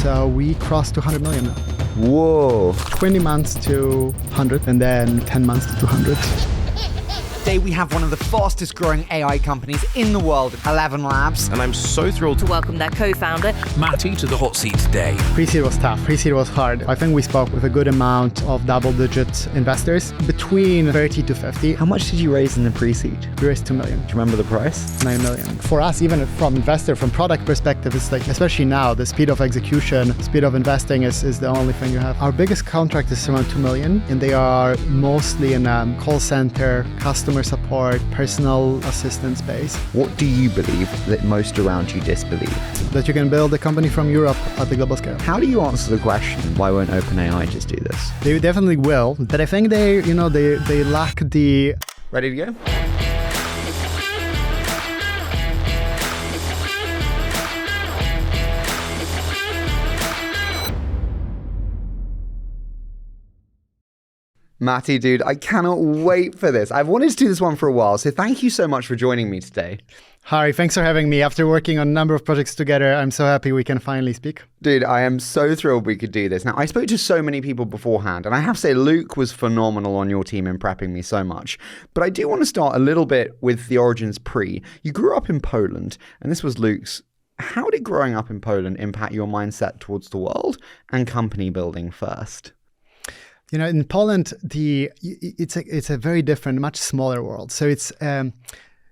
So we crossed 200 million now. Whoa. 20 months to 100 and then 10 months to 200. Today we have one of the fastest growing AI companies in the world, ElevenLabs. And I'm so thrilled to welcome their co-founder, Matty, to the hot seat today. Pre-seed was tough. Pre-seed was hard. I think we spoke with a good amount of double-digit investors, between 30 to 50. How much did you raise in the pre-seed? We raised 2 million. Do you remember the price? 9 million. For us, even from investor, from product perspective, it's like, especially now, the speed of execution, speed of investing is the only thing you have. Our biggest contract is around 2 million, and they are mostly in call center, customer support, personal assistance space. What do you believe that most around you disbelieve? That you can build a company from Europe at the global scale. How do you answer the question, why won't OpenAI just do this? They definitely will, but I think they lack the... Ready to go? Matty, dude, I cannot wait for this. I've wanted to do this one for a while, so thank you so much for joining me today. Harry, thanks for having me. After working on a number of projects together, I'm so happy we can finally speak. Dude, I am so thrilled we could do this. Now, I spoke to so many people beforehand, and I have to say Luke was phenomenal on your team in prepping me so much. But I do want to start a little bit with the origins pre. You grew up in Poland, and this was Luke's. How did growing up in Poland impact your mindset towards the world and company building first? You know, in Poland, it's a very different, much smaller world. So it's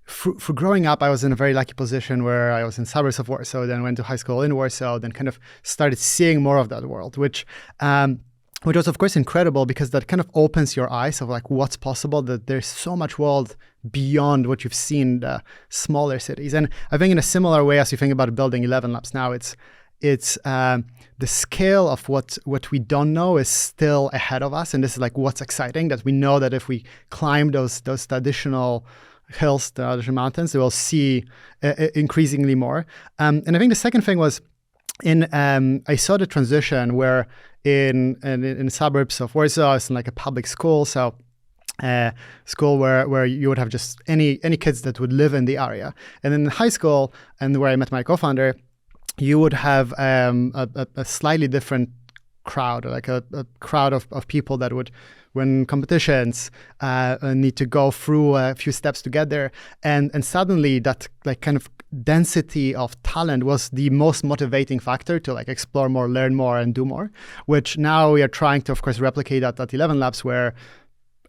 for growing up, I was in a very lucky position where I was in suburbs of Warsaw, then went to high school in Warsaw, then kind of started seeing more of that world, which was of course incredible because that kind of opens your eyes of like what's possible. That there's so much world beyond what you've seen in the smaller cities. And I think in a similar way as you think about building ElevenLabs now, it's the scale of what we don't know is still ahead of us, and this is like what's exciting, that we know that if we climb those traditional hills, the traditional mountains, we will see increasingly more. And I think the second thing was I saw the transition where in suburbs of Warsaw, it's in like a public school, so school where you would have just any kids that would live in the area, and in high school, and where I met my co-founder, you would have a slightly different crowd, like a crowd of people that would win competitions, need to go through a few steps together. And suddenly that like kind of density of talent was the most motivating factor to like explore more, learn more, and do more, which now we are trying to, of course, replicate that at ElevenLabs, where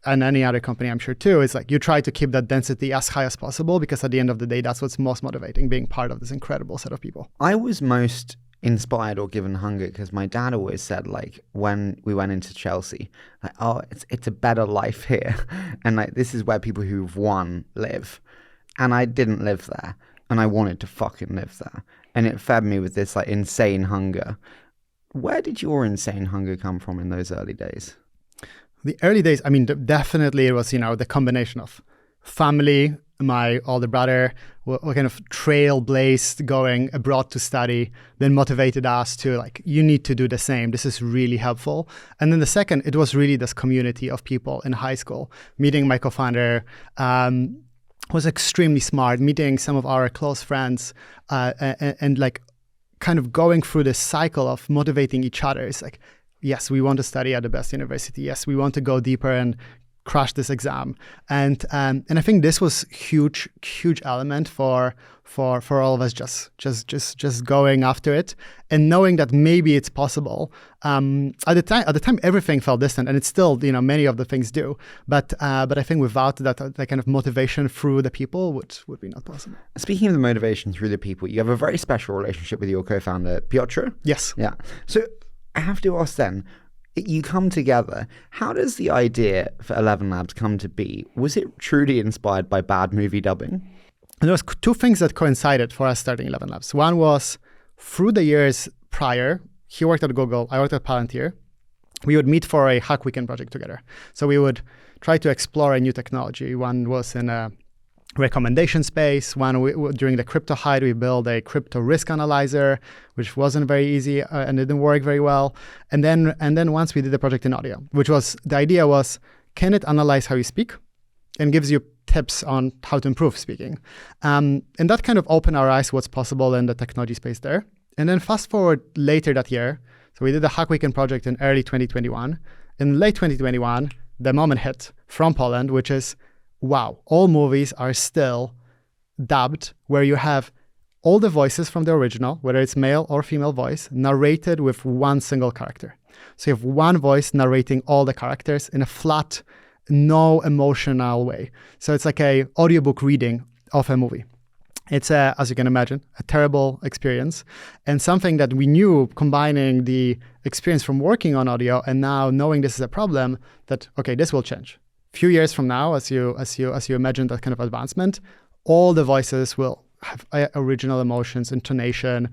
and any other company, I'm sure too, is like you try to keep that density as high as possible, because at the end of the day, that's what's most motivating, being part of this incredible set of people. I was most inspired or given hunger because my dad always said, like, when we went into Chelsea, like, oh, it's a better life here. And like, this is where people who've won live. And I didn't live there. And I wanted to fucking live there. And it fed me with this like insane hunger. Where did your insane hunger come from in those early days? The early days, I mean, definitely it was, the combination of family. My older brother were kind of trailblazed going abroad to study, then motivated us to like, you need to do the same. This is really helpful. And then the second, it was really this community of people in high school. Meeting my co-founder was extremely smart. Meeting some of our close friends and like kind of going through this cycle of motivating each other. It's like, yes, we want to study at the best university. Yes, we want to go deeper and crush this exam. And I think this was huge element for all of us just going after it and knowing that maybe it's possible. At the time everything felt distant, and it's still, many of the things do. But I think without that kind of motivation through the people would be not possible. Speaking of the motivation through the people, you have a very special relationship with your co-founder, Piotr. Yes. Yeah. So I have to ask then, you come together. How does the idea for ElevenLabs come to be? Was it truly inspired by bad movie dubbing? And there was two things that coincided for us starting ElevenLabs. One was through the years prior, he worked at Google, I worked at Palantir. We would meet for a hack weekend project together. So we would try to explore a new technology. One was in a recommendation space. During the crypto hype, we built a crypto risk analyzer, which wasn't very easy and it didn't work very well. And then once we did the project in audio, which was, the idea was, can it analyze how you speak and gives you tips on how to improve speaking? And that kind of opened our eyes to what's possible in the technology space there. And then fast forward later that year. So we did the Hack Weekend project in early 2021. In late 2021, the moment hit from Poland, which is, wow, all movies are still dubbed, where you have all the voices from the original, whether it's male or female voice, narrated with one single character. So you have one voice narrating all the characters in a flat, no emotional way. So it's like a audiobook reading of a movie. It's, as you can imagine, a terrible experience, and something that we knew, combining the experience from working on audio and now knowing this is a problem, that, okay, this will change. A few years from now, as you imagine that kind of advancement, all the voices will have original emotions, intonation,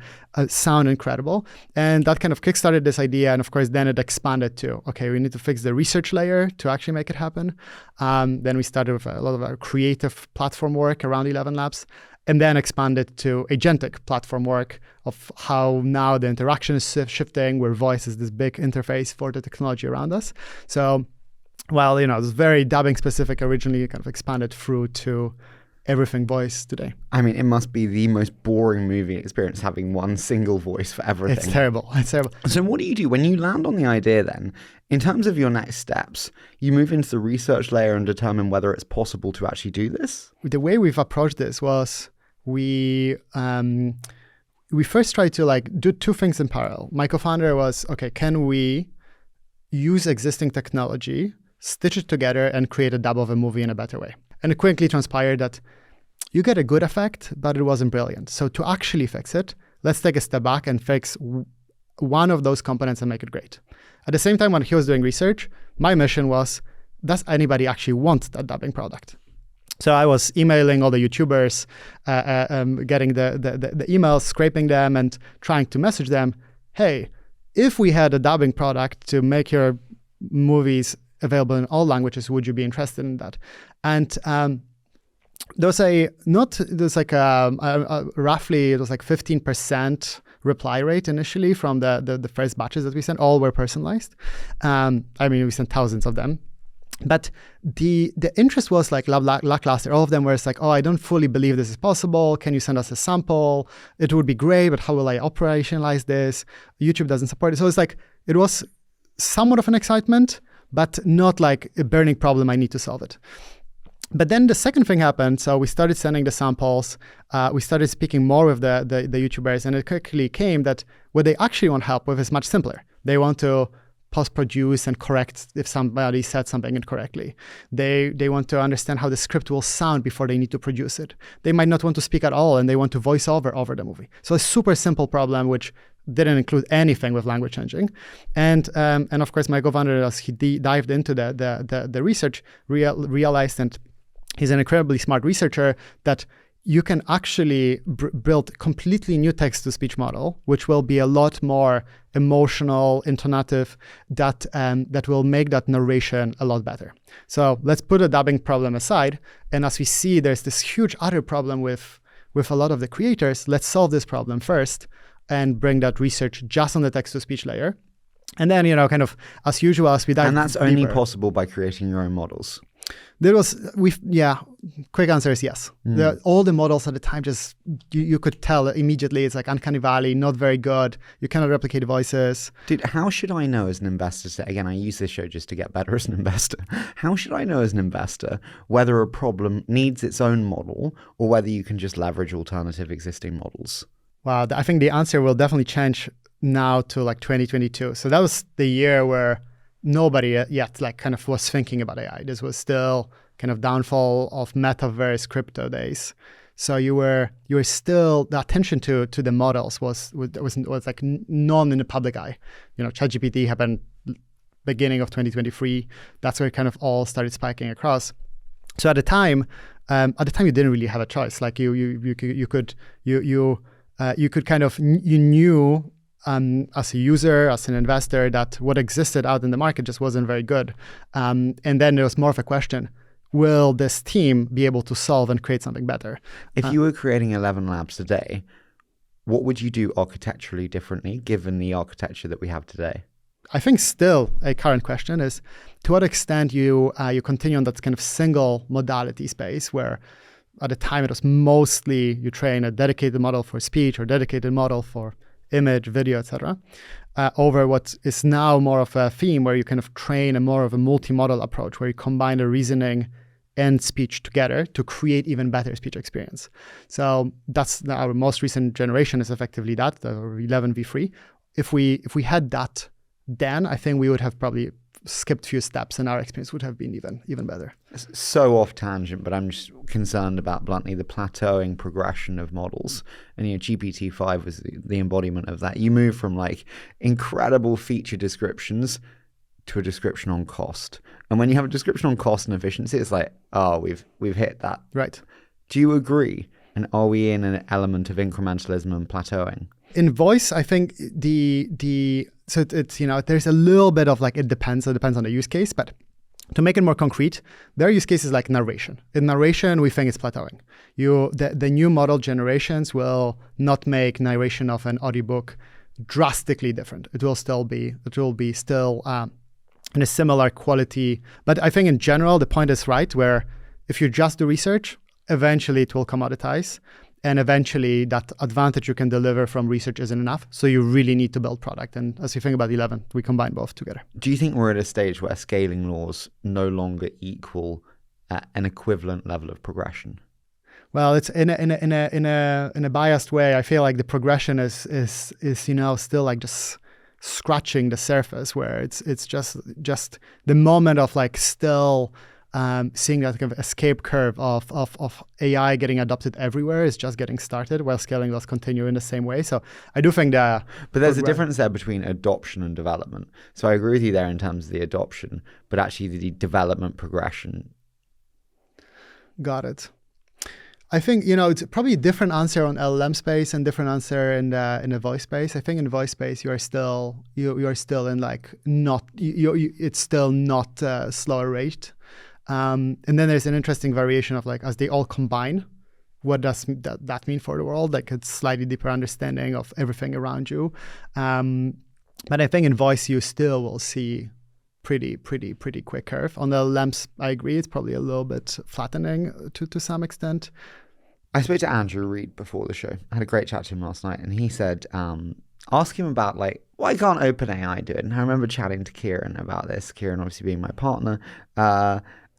sound incredible. And that kind of kickstarted this idea. And of course, then it expanded to, okay, we need to fix the research layer to actually make it happen. Then we started with a lot of our creative platform work around ElevenLabs, and then expanded to agentic platform work of how now the interaction is shifting, where voice is this big interface for the technology around us. So while, it was very dubbing specific originally, kind of expanded through to everything voice today. I mean, it must be the most boring movie experience having one single voice for everything. It's terrible. So what do you do when you land on the idea then? In terms of your next steps, you move into the research layer and determine whether it's possible to actually do this? The way we've approached this was we first tried to do two things in parallel. My co-founder was, okay, can we use existing technology, stitch it together, and create a dub of a movie in a better way? And it quickly transpired that you get a good effect, but it wasn't brilliant. So to actually fix it, let's take a step back and fix one of those components and make it great. At the same time, when he was doing research, my mission was, does anybody actually want that dubbing product? So I was emailing all the YouTubers, getting the emails, scraping them, and trying to message them, hey, if we had a dubbing product to make your movies available in all languages, would you be interested in that? And roughly, it was like 15% reply rate initially from the first batches that we sent. All were personalized. We sent thousands of them. But the interest was lackluster. All of them were like, oh, I don't fully believe this is possible. Can you send us a sample? It would be great, but how will I operationalize this? YouTube doesn't support it. So it's like, it was somewhat of an excitement, but not like a burning problem, I need to solve it. But then the second thing happened. So we started sending the samples. We started speaking more with the YouTubers, and it quickly came that what they actually want help with is much simpler. They want to post-produce and correct if somebody said something incorrectly. They want to understand how the script will sound before they need to produce it. They might not want to speak at all, and they want to voice over the movie. So a super simple problem, which didn't include anything with language changing. And of course, my co-founder, as he dived into the research, realized, and he's an incredibly smart researcher, that you can actually build completely new text-to-speech model, which will be a lot more emotional, intonative, that will make that narration a lot better. So let's put a dubbing problem aside. And as we see, there's this huge other problem with a lot of the creators. Let's solve this problem first and bring that research just on the text-to-speech layer. And then, kind of as usual, as we dive And that's deeper, only possible by creating your own models. Quick answer is yes. All the models at the time, just you could tell immediately, it's like uncanny valley, not very good. You cannot replicate voices. Dude, how should I know as an investor, again, I use this show just to get better as an investor. How should I know as an investor whether a problem needs its own model or whether you can just leverage alternative existing models? Wow, I think the answer will definitely change now to 2022. So that was the year where nobody yet kind of was thinking about AI. This was still kind of downfall of metaverse crypto days. So you were still, the attention to the models was like none in the public eye. ChatGPT happened beginning of 2023. That's where it kind of all started spiking across. So at the time you didn't really have a choice. Like you knew as a user, as an investor, that what existed out in the market just wasn't very good. And then there was more of a question, will this team be able to solve and create something better? If you were creating ElevenLabs today, what would you do architecturally differently given the architecture that we have today? I think still a current question is, to what extent you continue on that kind of single modality space where at the time it was mostly you train a dedicated model for speech or dedicated model for image, video, etc., over what is now more of a theme where you kind of train a more of a multimodal approach where you combine the reasoning and speech together to create even better speech experience. So that's our most recent generation is effectively that, the 11v3. If we had that then, I think we would have probably skipped a few steps and our experience would have been even better. So off tangent, but I'm just concerned about bluntly the plateauing progression of models. And GPT-5 was the embodiment of that. You move from like incredible feature descriptions to a description on cost. And when you have a description on cost and efficiency, it's like, oh, we've hit that. Right. Do you agree? And are we in an element of incrementalism and plateauing? In voice, I think so it's, there's a little bit of like, it depends on the use case, but to make it more concrete, there are use cases like narration. In narration, we think it's plateauing. The new model generations will not make narration of an audiobook drastically different. It will be in a similar quality. But I think in general, the point is right, where if you just do research, eventually it will commoditize. And eventually that advantage you can deliver from research isn't enough. So you really need to build product. And as you think about 11, we combine both together. Do you think we're at a stage where scaling laws no longer equal an equivalent level of progression? Well, it's in a biased way. I feel like the progression is still like just scratching the surface, where it's just the moment of like still seeing that kind of escape curve of AI getting adopted everywhere is just getting started, while scaling does continue in the same way. So I do think that. But there's a difference there between adoption and development. So I agree with you there in terms of the adoption, but actually the development progression. Got it. I think, it's probably a different answer on LLM space and different answer in the voice space. I think in the voice space, you are still in like it's still not slower rate. And then there's an interesting variation of like, as they all combine, what does that mean for the world? Like a slightly deeper understanding of everything around you. But I think in voice, you still will see pretty quick curve. On the LLMs, I agree, it's probably a little bit flattening to some extent. I spoke to Andrew Reid before the show. I had a great chat to him last night, and he said, ask him about like, why can't OpenAI do it? And I remember chatting to Kieran about this, Kieran obviously being my partner.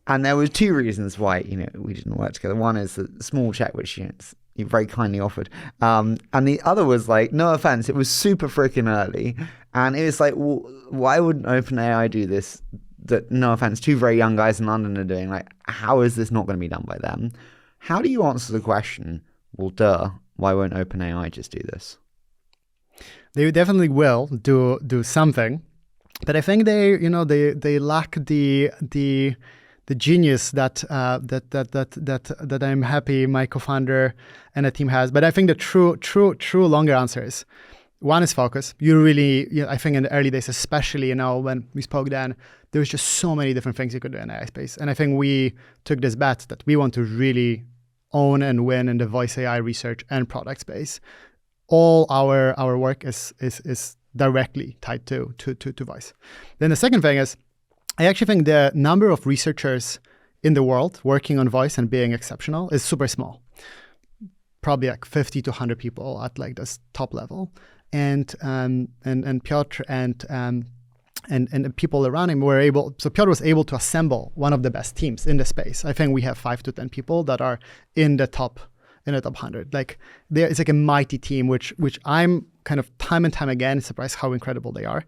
And there were two reasons why, we didn't work together. One is the small check, which you very kindly offered. And the other was like, no offense, it was super freaking early. And it was like, well, why wouldn't OpenAI do this? That, no offense, two very young guys in London are doing. Like, how is this not going to be done by them? How do you answer the question, well, why won't OpenAI just do this? They definitely will do something. But I think they lack the genius that I'm happy my co-founder and the team has. But I think the true longer answer is, one is focus. You really, I think in the early days, especially, when we spoke then, there was just so many different things you could do in AI space. And I think we took this bet that we want to really own and win in the voice AI research and product space. All our work is directly tied to voice. Then the second thing is, I actually think the number of researchers in the world working on voice and being exceptional is super small. Probably like 50 to 100 people at like this top level. And Piotr and people around him were able, so Piotr was able to assemble one of the best teams in the space. I think we have 5 to 10 people that are in the top 100. Like it's like a mighty team, which I'm kind of time and time again surprised how incredible they are.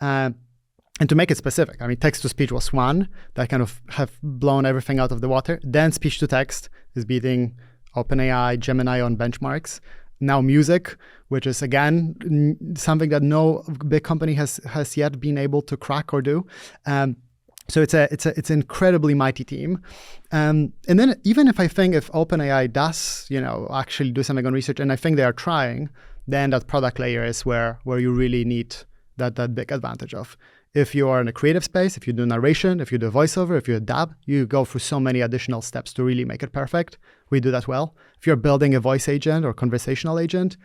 And to make it specific, I mean, text-to-speech was one that kind of have blown everything out of the water. Then speech-to-text is beating OpenAI, Gemini on benchmarks. Now music, which is, again, something that no big company has yet been able to crack or do. So it's an incredibly mighty team. And then even if OpenAI does, actually do something on research, and I think they are trying, then that product layer is where you really need that big advantage of. If you are in a creative space, if you do narration, if you do voiceover, if you dub, you go through so many additional steps to really make it perfect. We do that well. If you're building a voice agent or conversational agent,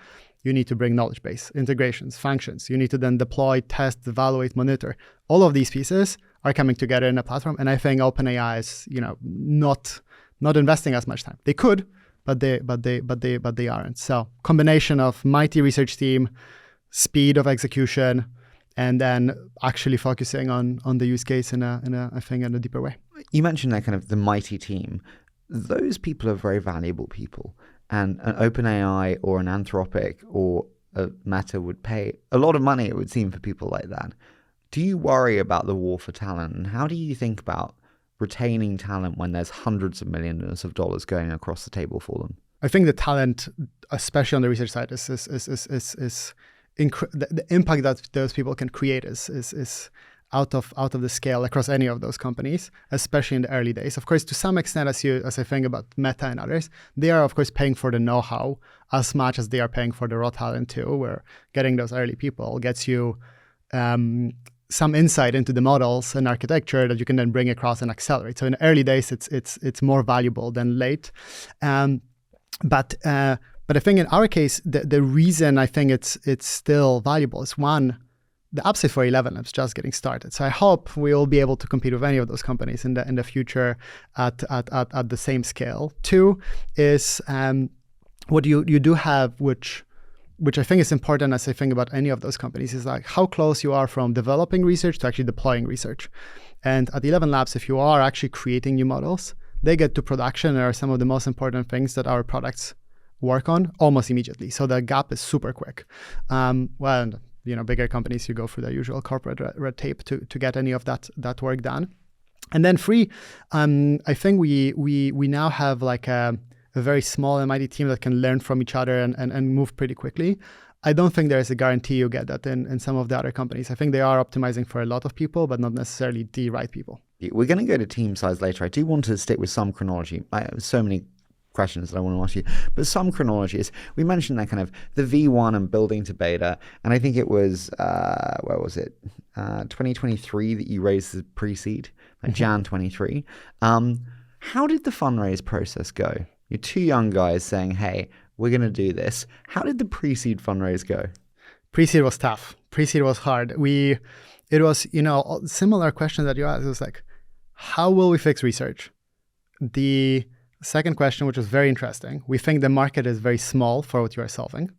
you need to bring knowledge base, integrations, functions. You need to then deploy, test, evaluate, monitor. All of these pieces are coming together in a platform. And I think OpenAI is, not investing as much time. They could, but they aren't. So combination of mighty research team, speed of execution, and then actually focusing on the use case in a deeper way. You mentioned that kind of the mighty team. Those people are very valuable people, and an OpenAI or an Anthropic or a Meta would pay a lot of money, it would seem, for people like that. Do you worry about the war for talent, and how do you think about retaining talent when there's hundreds of millions of dollars going across the table for them? I think the talent, especially on the research side, is the impact that those people can create is out of the scale across any of those companies, especially in the early days. Of course, to some extent, as I think about Meta and others, they are of course paying for the know-how as much as they are paying for the raw talent too. Where getting those early people gets you some insight into the models and architecture that you can then bring across and accelerate. So in the early days, it's more valuable than late. But I think in our case, the reason I think it's still valuable is, one, the upside for ElevenLabs just getting started. So I hope we will be able to compete with any of those companies in the future at the same scale. Two is what you do have, which I think is important as I think about any of those companies, is like how close you are from developing research to actually deploying research. And at ElevenLabs, if you are actually creating new models, they get to production and are some of the most important things that our products work on almost immediately. So the gap is super quick. Bigger companies, you go through the usual corporate red tape to get any of that work done. And then three, I think we now have like a very small and mighty team that can learn from each other and move pretty quickly. I don't think there is a guarantee you get that in some of the other companies. I think they are optimizing for a lot of people, but not necessarily the right people. We're going to go to team size later. I do want to stick with some chronology. I have so many questions that I want to ask you, but some chronology is, we mentioned that kind of the V1 and building to beta, and I think it was, 2023 that you raised the pre-seed, like Jan 23. How did the fundraise process go? You're two young guys saying, hey, we're going to do this. How did the pre-seed fundraise go? Pre-seed was tough. Pre-seed was hard. It was, similar question that you asked. It was like, how will we fix research? The second question, which was very interesting, we think the market is very small for what you are solving,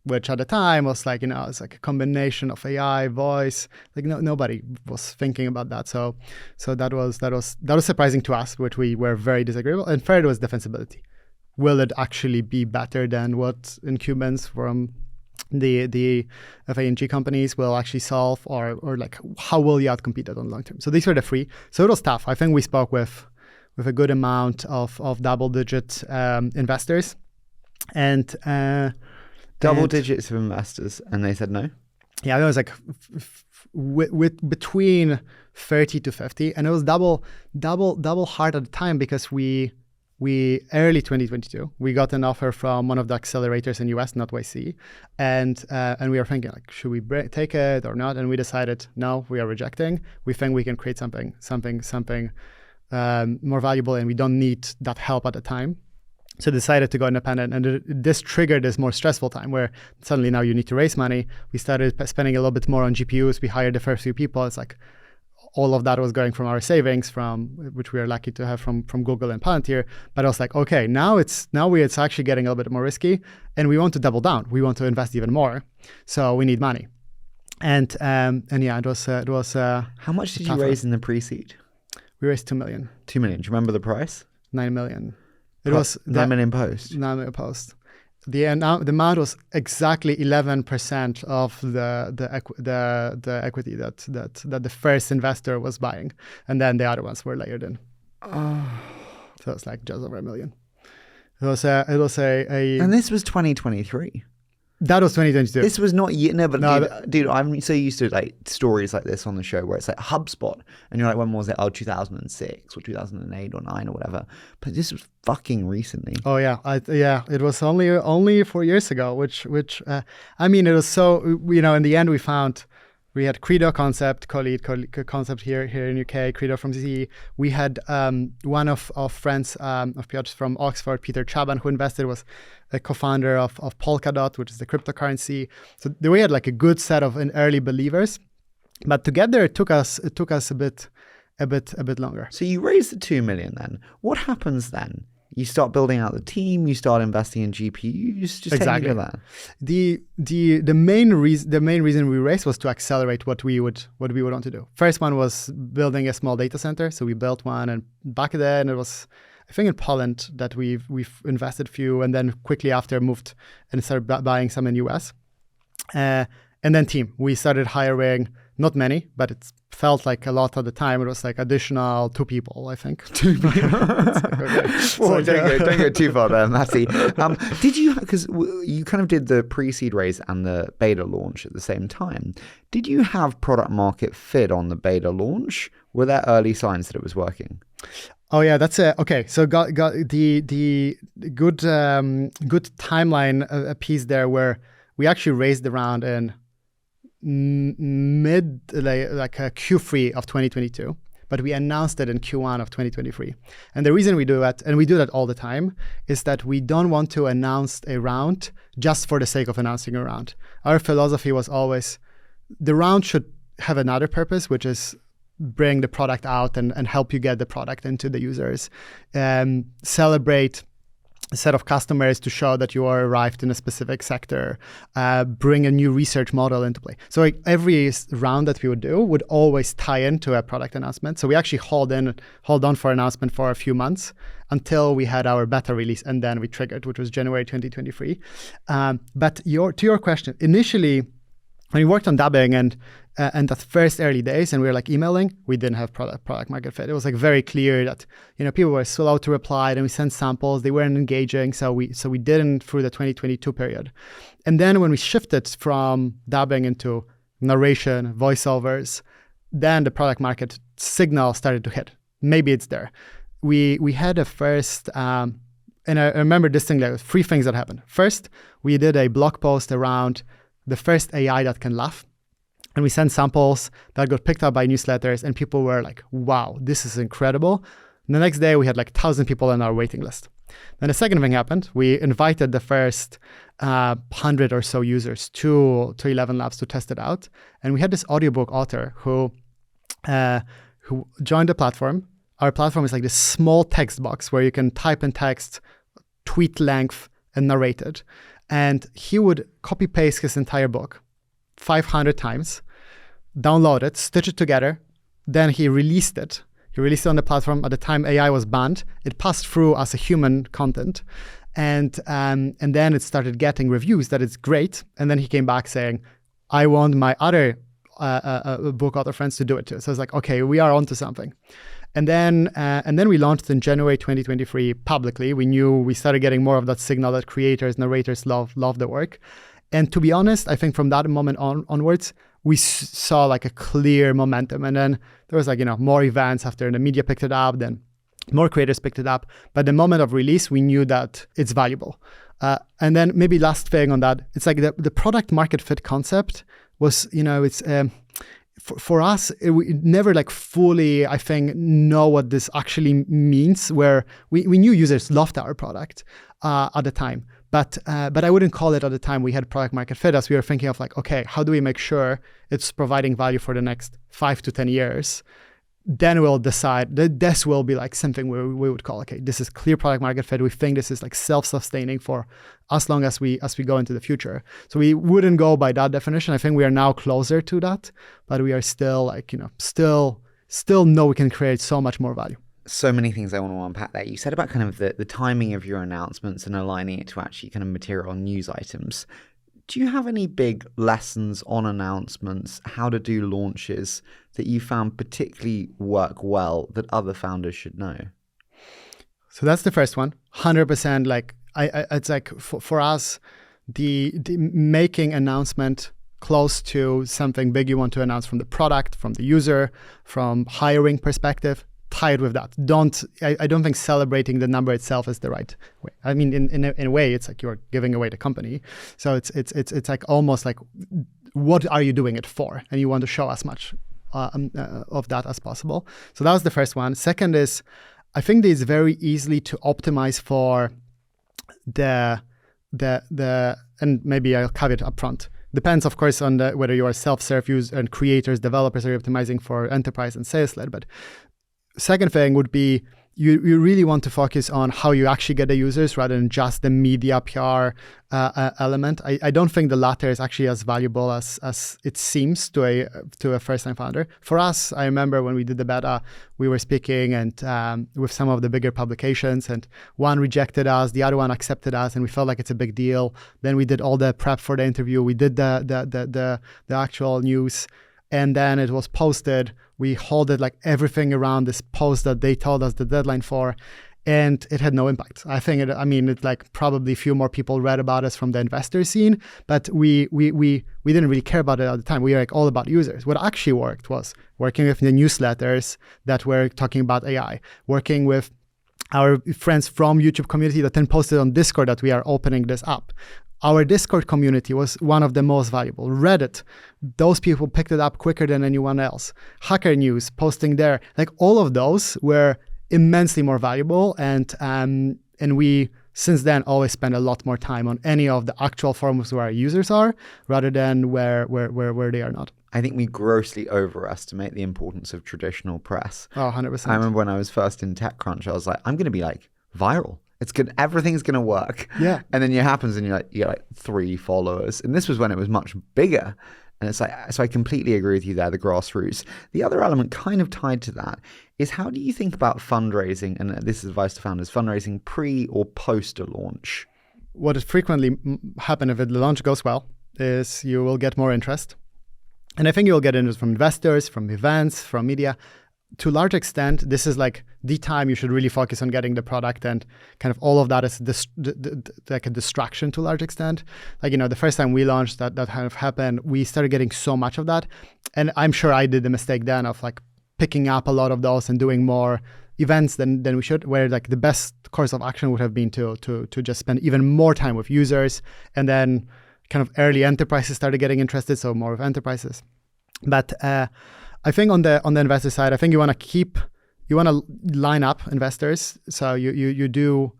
which at the time was like, it's like a combination of AI, voice. Like nobody was thinking about that. So that was surprising to us, which we were very disagreeable. And third was defensibility. Will it actually be better than what incumbents from the FANG companies will actually solve, or like how will you outcompete it on the long term? So these were the three. So it was tough. I think we spoke with a good amount of double-digit investors, and double digits of investors, and they said no. Yeah, it was like with between 30 to 50, and it was double hard at the time because we early 2022 we got an offer from one of the accelerators in US, not YC, and we were thinking like, should we take it or not? And we decided no, we are rejecting. We think we can create something more valuable, and we don't need that help at the time. So decided to go independent, and this triggered this more stressful time where suddenly now you need to raise money. We started spending a little bit more on GPUs. We hired the first few people. It's like all of that was going from our savings, which we are lucky to have from Google and Palantir. But I was like, okay, now it's actually getting a little bit more risky, and we want to double down. We want to invest even more, so we need money. And yeah, it was. How much did you raise in the pre-seed? We raised 2 million. 2 million. Do you remember the price? 9 million. It was 9 million post. 9 million post. The amount was exactly 11% of the equity that the first investor was buying, and then the other ones were layered in. Oh. So it's like just over $1 million. It was a. And this was 2023. That was 2022. This was not yet. No, but dude, I'm so used to like stories like this on the show where it's like HubSpot, and you're like, when was it? Oh, 2006 or 2008 or 9 or whatever. But this was fucking recently. Oh yeah, it was only 4 years ago. Which I mean, it was so, in the end we had Credo Concept, co-lead Concept here in UK, Credo from CCE. We had one of friends of Piotr's from Oxford, Peter Chaban, who invested, was a co-founder of Polkadot, which is the cryptocurrency. So we had like a good set of early believers, but together it took us a bit longer. So you raised the 2 million then. What happens then? You start building out the team. You start investing in GPUs. Just Exactly. take me to that. The main reason we raised was to accelerate what we would want to do. First one was building a small data center. So we built one, and back then it was, I think, in Poland that we've invested few, and then quickly after moved and started buying some in US. And then team, we started hiring, not many, but it felt like a lot at the time. It was like additional 2 people, I think. 2 people. It's like, okay. Well, don't go too far there, Matty. Did you, because you kind of did the pre-seed raise and the beta launch at the same time. Did you have product market fit on the beta launch? Were there early signs that it was working? Oh yeah, that's okay. So got the good timeline a piece there where we actually raised the round in mid like a Q3 of 2022, but we announced it in Q1 of 2023. And the reason we do that, and we do that all the time, is that we don't want to announce a round just for the sake of announcing a round. Our philosophy was always the round should have another purpose, which is bring the product out and help you get the product into the users, celebrate a set of customers to show that you are arrived in a specific sector, bring a new research model into play. So like every round that we would do would always tie into a product announcement. So we actually hold on for announcement for a few months until we had our beta release, and then we triggered, which was January 2023. But to your question, initially, when we worked on dubbing and the first early days, and we were like emailing, we didn't have product market fit. It was like very clear that people were slow to reply, and we sent samples, they weren't engaging, so we didn't through the 2022 period. And then when we shifted from dubbing into narration, voiceovers, then the product market signal started to hit. Maybe it's there. We had a first, and I remember distinctly 3 things that happened. First, we did a blog post around the first AI that can laugh. And we sent samples that got picked up by newsletters, and people were like, wow, this is incredible. And the next day, we had like 1,000 people on our waiting list. Then the second thing happened. We invited the first 100 or so users to ElevenLabs to test it out. And we had this audiobook author who joined the platform. Our platform is like this small text box where you can type in text, tweet length, and narrate it. And he would copy paste his entire book 500 times, download it, stitch it together. Then he released it. He released it on the platform. At the time AI was banned, it passed through as a human content. And then it started getting reviews that it's great. And then he came back saying, I want my other book author friends to do it too. So it's like, okay, we are onto something. And then we launched in January 2023 publicly. We started getting more of that signal that creators, narrators love the work. And to be honest, I think from that moment onwards, we saw like a clear momentum. And then there was like, more events after the media picked it up, then more creators picked it up. But the moment of release, we knew that it's valuable. And then maybe last thing on that, it's like the product market fit concept was, it's for us, we never like fully, I think, know what this actually means, where we knew users loved our product at the time. But I wouldn't call it at the time we had product market fit, as we were thinking of like, okay, how do we make sure it's providing value for the next 5 to 10 years? Then we'll decide that this will be like something where we would call, okay, this is clear product market fit. We think this is like self-sustaining for as long as we go into the future. So we wouldn't go by that definition. I think we are now closer to that, but we are still like, still know we can create so much more value. So many things I want to unpack there. You said about kind of the timing of your announcements and aligning it to actually kind of material news items. Do you have any big lessons on announcements, how to do launches that you found particularly work well that other founders should know? So that's the first one. 100%. Like it's like for us, the making announcement close to something big you want to announce from the product, from the user, from hiring perspective. Tied with that. I don't think celebrating the number itself is the right way. I mean, in a way, it's like you're giving away the company. So it's like almost like, what are you doing it for? And you want to show as much of that as possible. So that was the first one. Second is, I think it's very easily to optimize for the and maybe I'll caveat up front. Depends, of course, on whether you are self-serve use and creators, developers are optimizing for enterprise and sales led, but second thing would be you really want to focus on how you actually get the users rather than just the media PR element. I don't think the latter is actually as valuable as it seems to a first-time founder. For us, I remember when we did the beta, we were speaking and with some of the bigger publications, and one rejected us, the other one accepted us, and we felt like it's a big deal. Then we did all the prep for the interview. We did the actual news. And then it was posted. We holded like everything around this post that they told us the deadline for, and it had no impact. I think it's like probably a few more people read about us from the investor scene, but we didn't really care about it at the time. We were like all about users. What actually worked was working with the newsletters that were talking about AI, working with our friends from YouTube community that then posted on Discord that we are opening this up. Our Discord community was one of the most valuable. Reddit, those people picked it up quicker than anyone else. Hacker News, posting there, like all of those were immensely more valuable. And we, since then, always spend a lot more time on any of the actual forums where our users are rather than where they are not. I think we grossly overestimate the importance of traditional press. Oh, 100%. I remember when I was first in TechCrunch, I was like, I'm going to be like viral. It's good. Everything's going to work. Yeah. And then it happens and you get like 3 followers. And this was when it was much bigger. And it's like, so I completely agree with you there, the grassroots. The other element kind of tied to that is, how do you think about fundraising? And this is advice to founders, fundraising pre or post a launch? What has frequently happen if the launch goes well is you will get more interest. And I think you'll get interest from investors, from events, from media. To a large extent, this is like the time you should really focus on getting the product, and kind of all of that is like a distraction to a large extent. Like, the first time we launched that kind of happened, we started getting so much of that. And I'm sure I did the mistake then of like picking up a lot of those and doing more events than we should, where like the best course of action would have been to just spend even more time with users, and then kind of early enterprises started getting interested, so more of enterprises. But I think on the investor side, I think you want to line up investors. So you do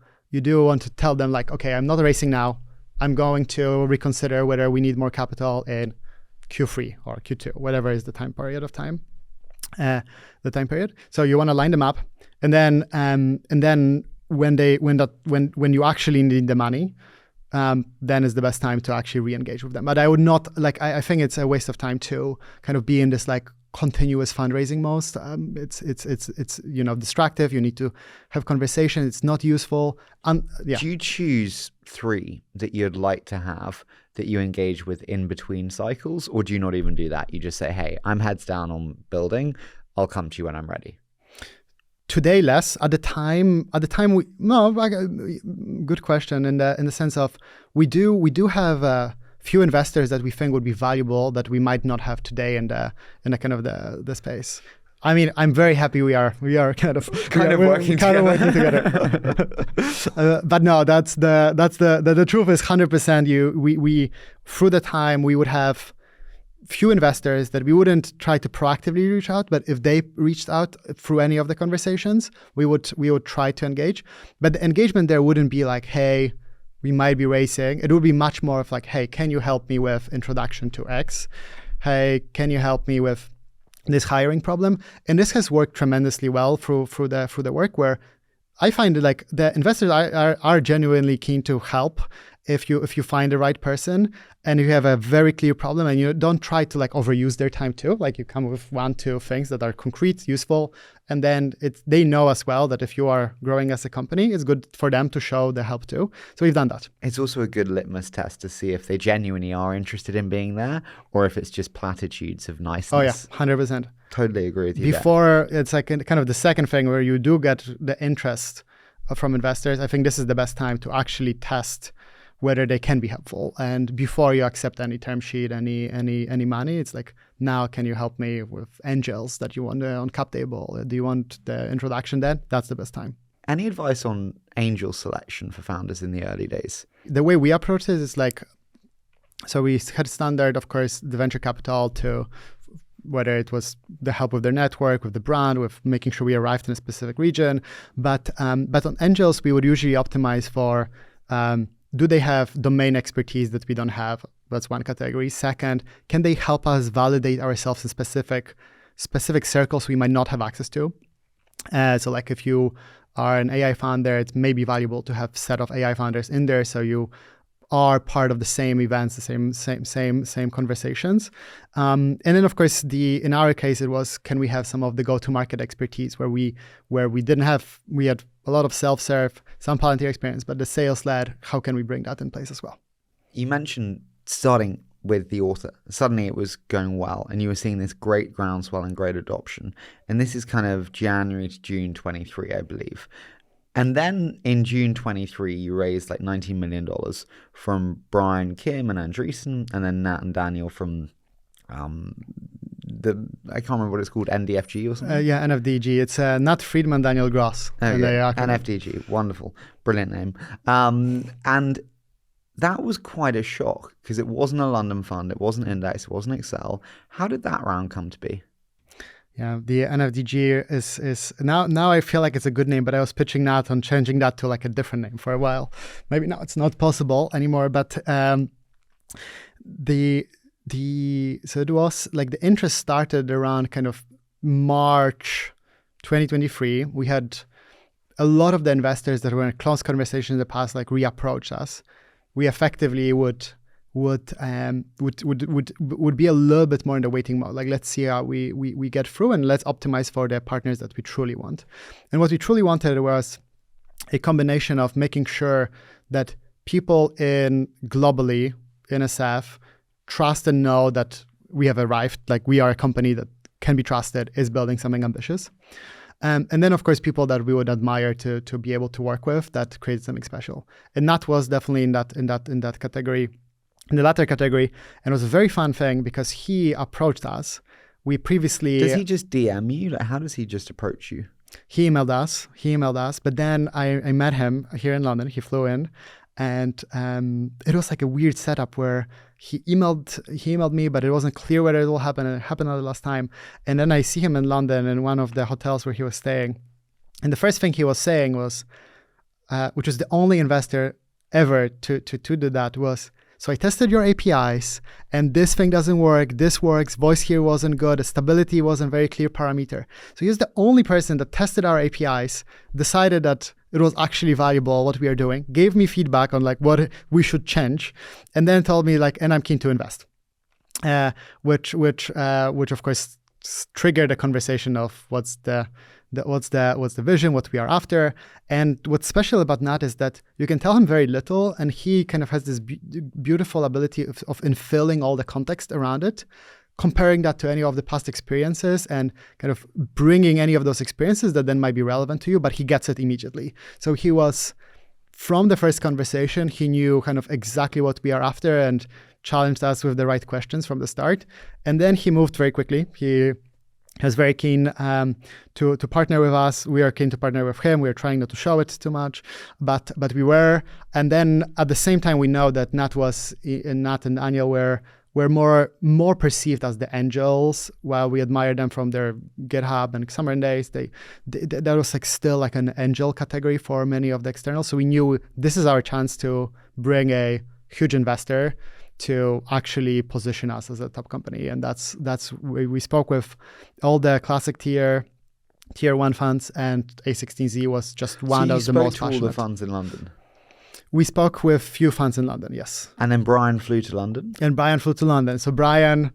want to tell them like, okay, I'm not raising now. I'm going to reconsider whether we need more capital in Q3 or Q2, whatever is the time period. So you want to line them up, and then when you actually need the money, then is the best time to actually re-engage with them. But I would not I think it's a waste of time to kind of be in this like continuous fundraising mode. It's distractive. You need to have conversation. It's not useful. Yeah. Do you choose 3 that you'd like to have that you engage with in between cycles, or do you not even do that? You just say, hey, I'm heads down on building. I'll come to you when I'm ready. Today, less. At the time, good question. In the sense of we do have a few investors that we think would be valuable that we might not have today in the kind of the space. I mean, I'm very happy we are kind of working together. But no, that's the truth is 100%. We through the time we would have few investors that we wouldn't try to proactively reach out, but if they reached out through any of the conversations, we would try to engage. But the engagement there wouldn't be like, hey, we might be raising. It would be much more of like, hey, can you help me with introduction to X? Hey, can you help me with this hiring problem? And this has worked tremendously well through the work, where I find that like the investors are genuinely keen to help if you find the right person and you have a very clear problem, and you don't try to like overuse their time too. Like you come with 1-2 things that are concrete, useful, and then they know as well that if you are growing as a company, it's good for them to show the help too. So we've done that. It's also a good litmus test to see if they genuinely are interested in being there, or if it's just platitudes of niceness. Oh yeah, 100%. Totally agree with you. Before it's like kind of the second thing where you do get the interest from investors. I think this is the best time to actually test whether they can be helpful. And before you accept any term sheet, any money, it's like, now can you help me with angels that you want on cap table? Do you want the introduction then? That's the best time. Any advice on angel selection for founders in the early days? The way we approach it is like, so we had standard, of course, the venture capital to whether it was the help with their network, with the brand, with making sure we arrived in a specific region. But on angels, we would usually optimize for, do they have domain expertise that we don't have? That's one category. Second, can they help us validate ourselves in specific circles we might not have access to? So like if you are an AI founder, it may be valuable to have a set of AI founders in there, so you are part of the same events, the same conversations. And then, of course, in our case, it was, can we have some of the go-to-market expertise where we had a lot of self-serve, some Palantir experience, but the sales-led, how can we bring that in place as well? You mentioned starting with the author. Suddenly it was going well, and you were seeing this great groundswell and great adoption. And this is kind of January to June 23, I believe. And then in June 23, you raised like $19 million from Brian, Kim, and Andreessen, and then Nat and Daniel from I can't remember what it's called, NDFG or something? Yeah, NFDG. It's Nat Friedman, Daniel Gross. NFDG. Wonderful. Brilliant name. And that was quite a shock because it wasn't a London fund, it wasn't Index, it wasn't Excel. How did that round come to be? Yeah, the NFDG is now I feel like it's a good name, but I was pitching Nat on changing that to like a different name for a while. Maybe now it's not possible anymore, but so it was like the interest started around kind of March 2023. We had a lot of the investors that were in close conversations in the past like reapproach us. We effectively would be a little bit more in the waiting mode. Like, let's see how we get through, and let's optimize for the partners that we truly want. And what we truly wanted was a combination of making sure that people globally in SF trust and know that we have arrived, like we are a company that can be trusted, is building something ambitious. And then, of course, people that we would admire to be able to work with that creates something special. And that was definitely in that category. In the latter category, and it was a very fun thing because he approached us. We previously... Does he just DM you? Like, how does he just approach you? He emailed us, but then I met him here in London. He flew in, and it was like a weird setup where he emailed me, but it wasn't clear whether it will happen. And it happened at the last time. And then I see him in London in one of the hotels where he was staying. And the first thing he was saying was, which was the only investor ever to do that, was, so I tested your APIs and this thing doesn't work, this works, voice here wasn't good, the stability wasn't very clear parameter. So he's the only person that tested our APIs, decided that it was actually valuable what we are doing, gave me feedback on like what we should change, and then told me like, and I'm keen to invest. Which of course triggered a conversation of what's the vision, what we are after. And what's special about Nat is that you can tell him very little, and he kind of has this beautiful ability of infilling all the context around it, comparing that to any of the past experiences and kind of bringing any of those experiences that then might be relevant to you, but he gets it immediately. So he was, from the first conversation, he knew kind of exactly what we are after and challenged us with the right questions from the start. And then he moved very quickly. He was very keen to partner with us. We are keen to partner with him. We are trying not to show it too much, but we were. And then at the same time, we know that Nat and Daniel were more perceived as the angels, while we admire them from their GitHub and Summer Days. That was like still like an angel category for many of the externals. So we knew this is our chance to bring a huge investor to actually position us as a top company. And that's we spoke with all the classic tier 1 funds, and A16Z was just one of the most passionate. So you spoke to all the funds in London? We spoke with few funds in London, yes. And then Brian flew to London? And Brian flew to London. So Brian,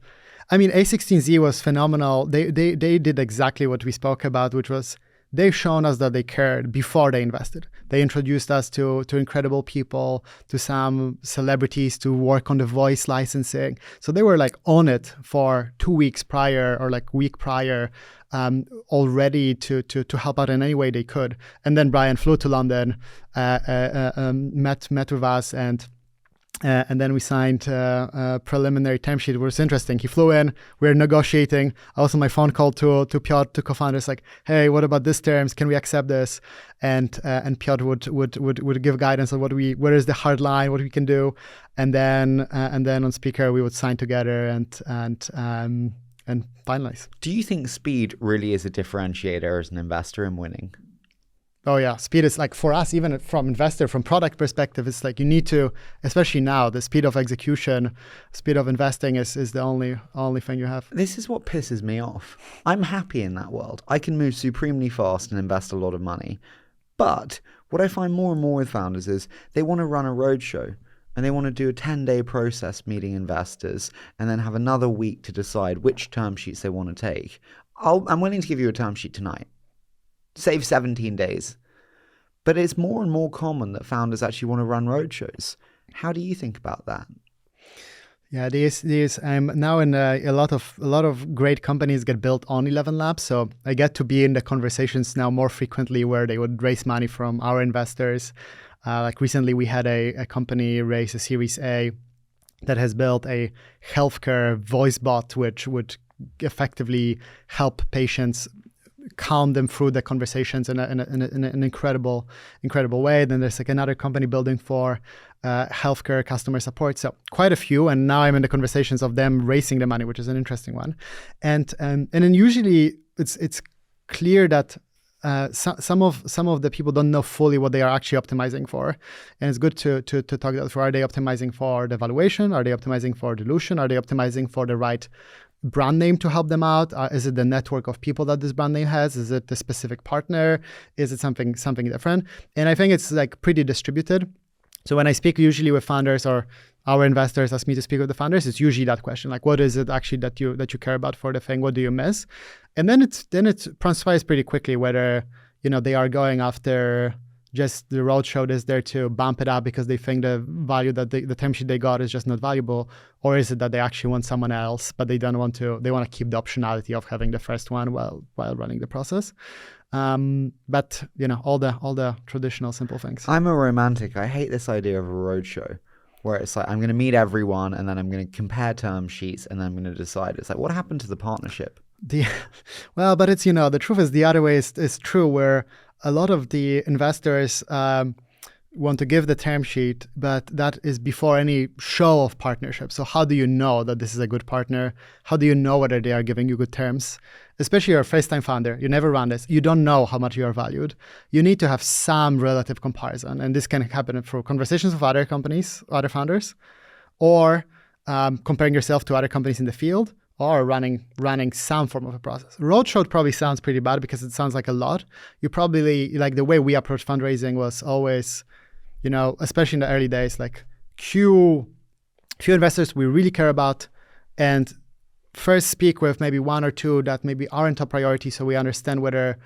I mean, A16Z was phenomenal. They did exactly what we spoke about, which was they've shown us that they cared before they invested. They introduced us to incredible people, to some celebrities to work on the voice licensing. So they were like on it for 2 weeks prior or like week prior, already to help out in any way they could. And then Brian flew to London, met with us, and then we signed a preliminary term sheet. It was interesting. He flew in, we were negotiating. Also, my phone call to Piotr, to co-founders, like, hey, what about this terms? Can we accept this? And Piotr would give guidance on where is the hard line, what we can do, and then on speaker we would sign together and finalize. Do you think speed really is a differentiator as an investor in winning? Oh yeah, speed is like, for us, even from investor, from product perspective, it's like you need to, especially now, the speed of execution, speed of investing is the only thing you have. This is what pisses me off. I'm happy in that world. I can move supremely fast and invest a lot of money. But what I find more and more with founders is they want to run a roadshow and they want to do a 10-day process meeting investors and then have another week to decide which term sheets they want to take. I'm willing to give you a term sheet tonight. Save 17 days. But it's more and more common that founders actually want to run roadshows. How do you think about that? Yeah, these I'm now in a lot of great companies get built on ElevenLabs, so I get to be in the conversations now more frequently where they would raise money from our investors. Like recently, we had a company raise a Series A that has built a healthcare voice bot, which would effectively help patients calm them through the conversations in an incredible way. Then there's like another company building for healthcare customer support. So quite a few, and now I'm in the conversations of them raising the money, which is an interesting one. And then usually it's clear that some of the people don't know fully what they are actually optimizing for, and it's good to talk that through. Are they optimizing for the valuation? Are they optimizing for dilution? Are they optimizing for the right brand name to help them out? Is it the network of people that this brand name has? Is it the specific partner? Is it something different? And I think it's like pretty distributed. So when I speak usually with founders or our investors ask me to speak with the founders, it's usually that question, like what is it actually that you care about for the thing? What do you miss? And then it transpires pretty quickly whether they are going after just the roadshow is there to bump it up because they think the value that the term sheet they got is just not valuable, or is it that they actually want someone else, but they want to keep the optionality of having the first one while running the process. But all the traditional simple things. I'm a romantic. I hate this idea of a roadshow where it's like I'm going to meet everyone and then I'm going to compare term sheets and then I'm going to decide. It's like, what happened to the partnership? But it's the truth is the other way is true, where a lot of the investors want to give the term sheet, but that is before any show of partnership. So how do you know that this is a good partner? How do you know whether they are giving you good terms? Especially you're a first-time founder. You never run this. You don't know how much you are valued. You need to have some relative comparison. And this can happen through conversations with other companies, other founders, or comparing yourself to other companies in the field, or running some form of a process. Roadshow probably sounds pretty bad because it sounds like a lot. You probably, like the way we approach fundraising was always, especially in the early days, like few investors we really care about, and first speak with maybe one or two that maybe aren't top priority, so we understand whether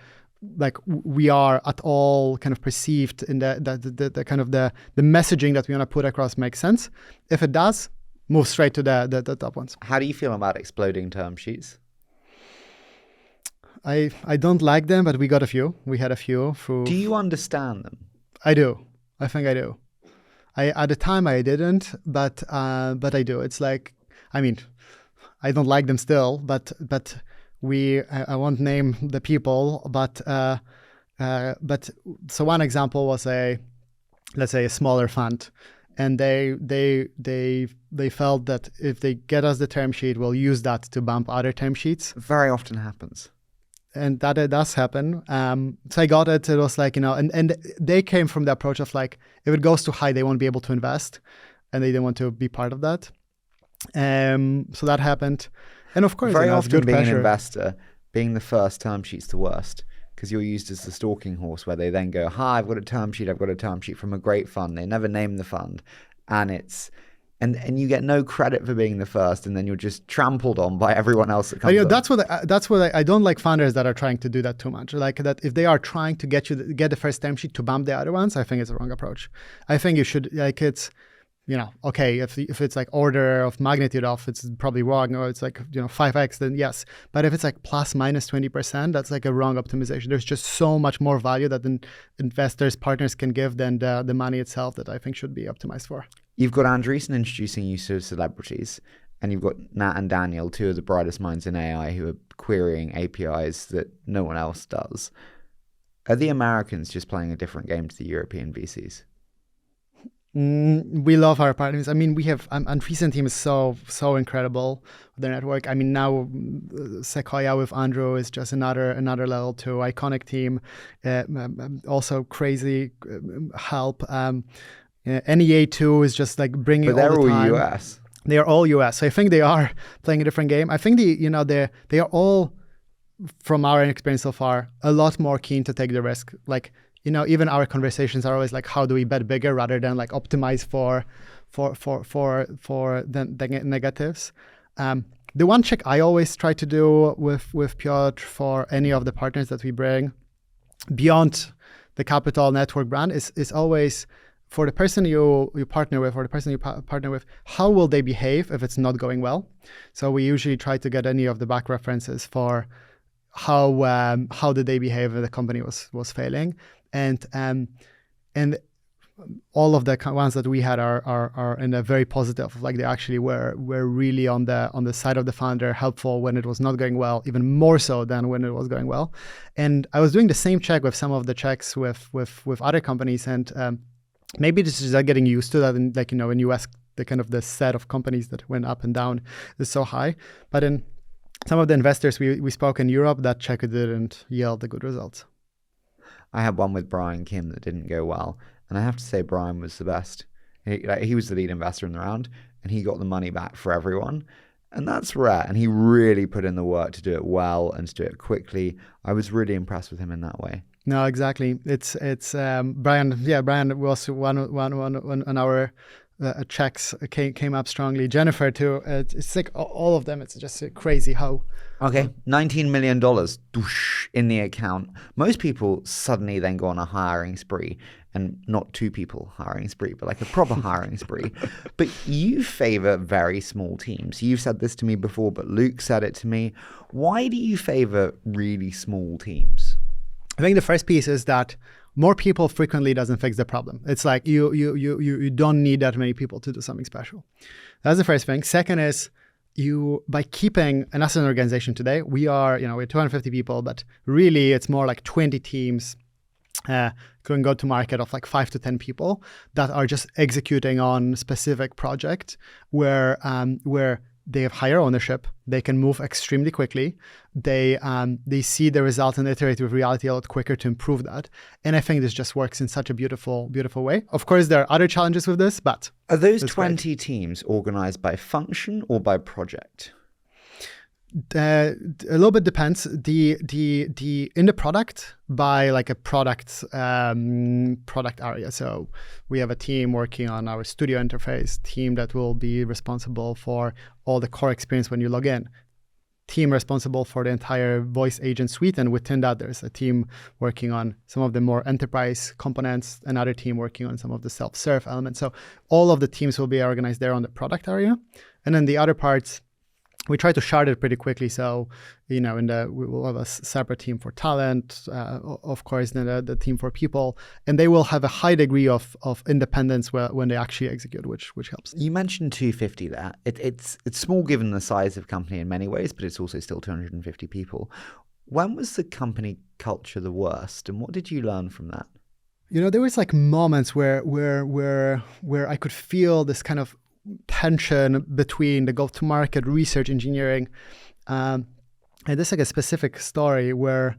like we are at all kind of perceived in the kind of the messaging that we want to put across makes sense. If it does, move straight to the top ones. How do you feel about exploding term sheets? I don't like them, but we got a few. We had a few through. Do you understand them? I do. I think I do. At the time I didn't, but I do. It's like, I mean, I don't like them still, but I won't name the people, but so one example was let's say a smaller fund. And they felt that if they get us the term sheet, we'll use that to bump other term sheets. Very often happens. And that it does happen. So I got it. It was like, and they came from the approach of like, if it goes too high, they won't be able to invest. And they didn't want to be part of that. So that happened. And of course, very often good being pressure. An investor, being the first term sheet's the worst. Because you're used as the stalking horse where they then go, hi, I've got a term sheet from a great fund. They never name the fund. And and you get no credit for being the first, and then you're just trampled on by everyone else that comes up. That's what I don't like founders that are trying to do that too much. Like that if they are trying to get the first term sheet to bump the other ones, I think it's a wrong approach. I think you should, like it's, okay, if it's like order of magnitude off, it's probably wrong, or it's like, 5x, then yes. But if it's like plus minus 20%, that's like a wrong optimization. There's just so much more value that investors, partners can give than the money itself that I think should be optimized for. You've got Andreessen introducing you to celebrities, and you've got Nat and Daniel, two of the brightest minds in AI, who are querying APIs that no one else does. Are the Americans just playing a different game to the European VCs? We love our partners. I mean, we have Andreessen team is so incredible with their network. I mean, now Sequoia with Andrew is just another level too. Iconic team, also crazy help. NEA2 is just like bringing. But they're all the time. US. They are all US. So I think they are playing a different game. I think they are all, from our experience so far, a lot more keen to take the risk. Like even our conversations are always like, how do we bet bigger rather than like optimize for the negatives. The one check I always try to do with Piotr for any of the partners that we bring beyond the capital network brand is always for the person you partner with or the person you partner with, how will they behave if it's not going well? So we usually try to get any of the back references for how did they behave if the company was failing, and all of the ones that we had are in a very positive, like they actually were really on the side of the founder, helpful when it was not going well, even more so than when it was going well. And I was doing the same check with some of the checks with other companies, and maybe this is getting used to that. And like, in US, the set of companies that went up and down is so high. But in some of the investors we spoke in Europe, that check didn't yield the good results. I had one with Brian Kim that didn't go well. And I have to say, Brian was the best. He was the lead investor in the round, and he got the money back for everyone. And that's rare. And he really put in the work to do it well and to do it quickly. I was really impressed with him in that way. No, exactly. It's Brian. Yeah, Brian was one on our checks came up strongly. Jennifer too. It's like all of them. It's just crazy how. Okay, $19 million in the account. Most people suddenly then go on a hiring spree, and not two people hiring spree, but like a proper hiring spree. But you favor very small teams. You've said this to me before, but Luke said it to me. Why do you favor really small teams? I think the first piece is that more people frequently doesn't fix the problem. It's like you don't need that many people to do something special. That's the first thing. Second is by keeping an asset organization today, we're 250 people, but really it's more like 20 teams going go to market of like 5 to 10 people that are just executing on specific project where they have higher ownership. They can move extremely quickly. They see the result and iterate with reality a lot quicker to improve that. And I think this just works in such a beautiful, beautiful way. Of course, there are other challenges with this, but are those 20 teams organized by function or by project? A little bit depends. In the product by like a product area. So we have a team working on our studio interface, team that will be responsible for all the core experience when you log in, team responsible for the entire voice agent suite, and within that there's a team working on some of the more enterprise components, another team working on some of the self-serve elements. So all of the teams will be organized there on the product area, and then the other parts we try to shard it pretty quickly. So, we will have a separate team for talent, of course, then the team for people, and they will have a high degree of independence when they actually execute, which helps. You mentioned 250 there. It's small given the size of company in many ways, but it's also still 250 people. When was the company culture the worst, and what did you learn from that? There was like moments where I could feel this kind of tension between the go-to-market research engineering. And there's like a specific story where,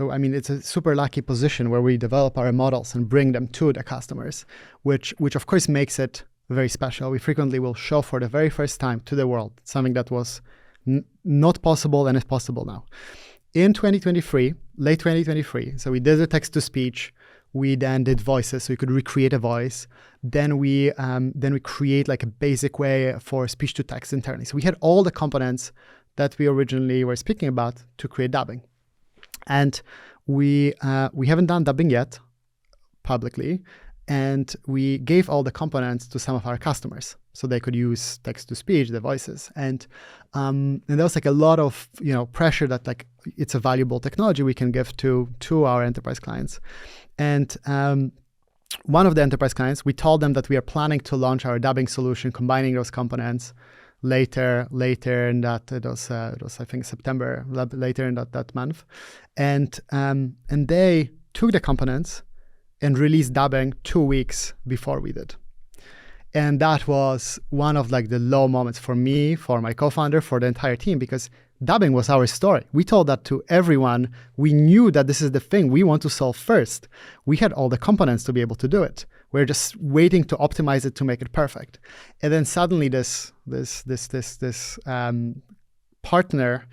it's a super lucky position where we develop our models and bring them to the customers, which of course makes it very special. We frequently will show for the very first time to the world something that was not possible and is possible now. In 2023, late 2023, so we did the text-to-speech. We then did voices, so you could recreate a voice. Then we create like a basic way for speech to text internally. So we had all the components that we originally were speaking about to create dubbing, and we haven't done dubbing yet publicly. And we gave all the components to some of our customers so they could use text to speech, the voices, and there was like a lot of pressure that like it's a valuable technology we can give to our enterprise clients. And one of the enterprise clients, we told them that we are planning to launch our dubbing solution, combining those components later in that it was I think September, later in that month, and they took the components and released dubbing 2 weeks before we did. And that was one of like the low moments for me, for my co-founder, for the entire team, because dubbing was our story. We told that to everyone. We knew that this is the thing we want to solve first. We had all the components to be able to do it. We're just waiting to optimize it to make it perfect. And then suddenly this partner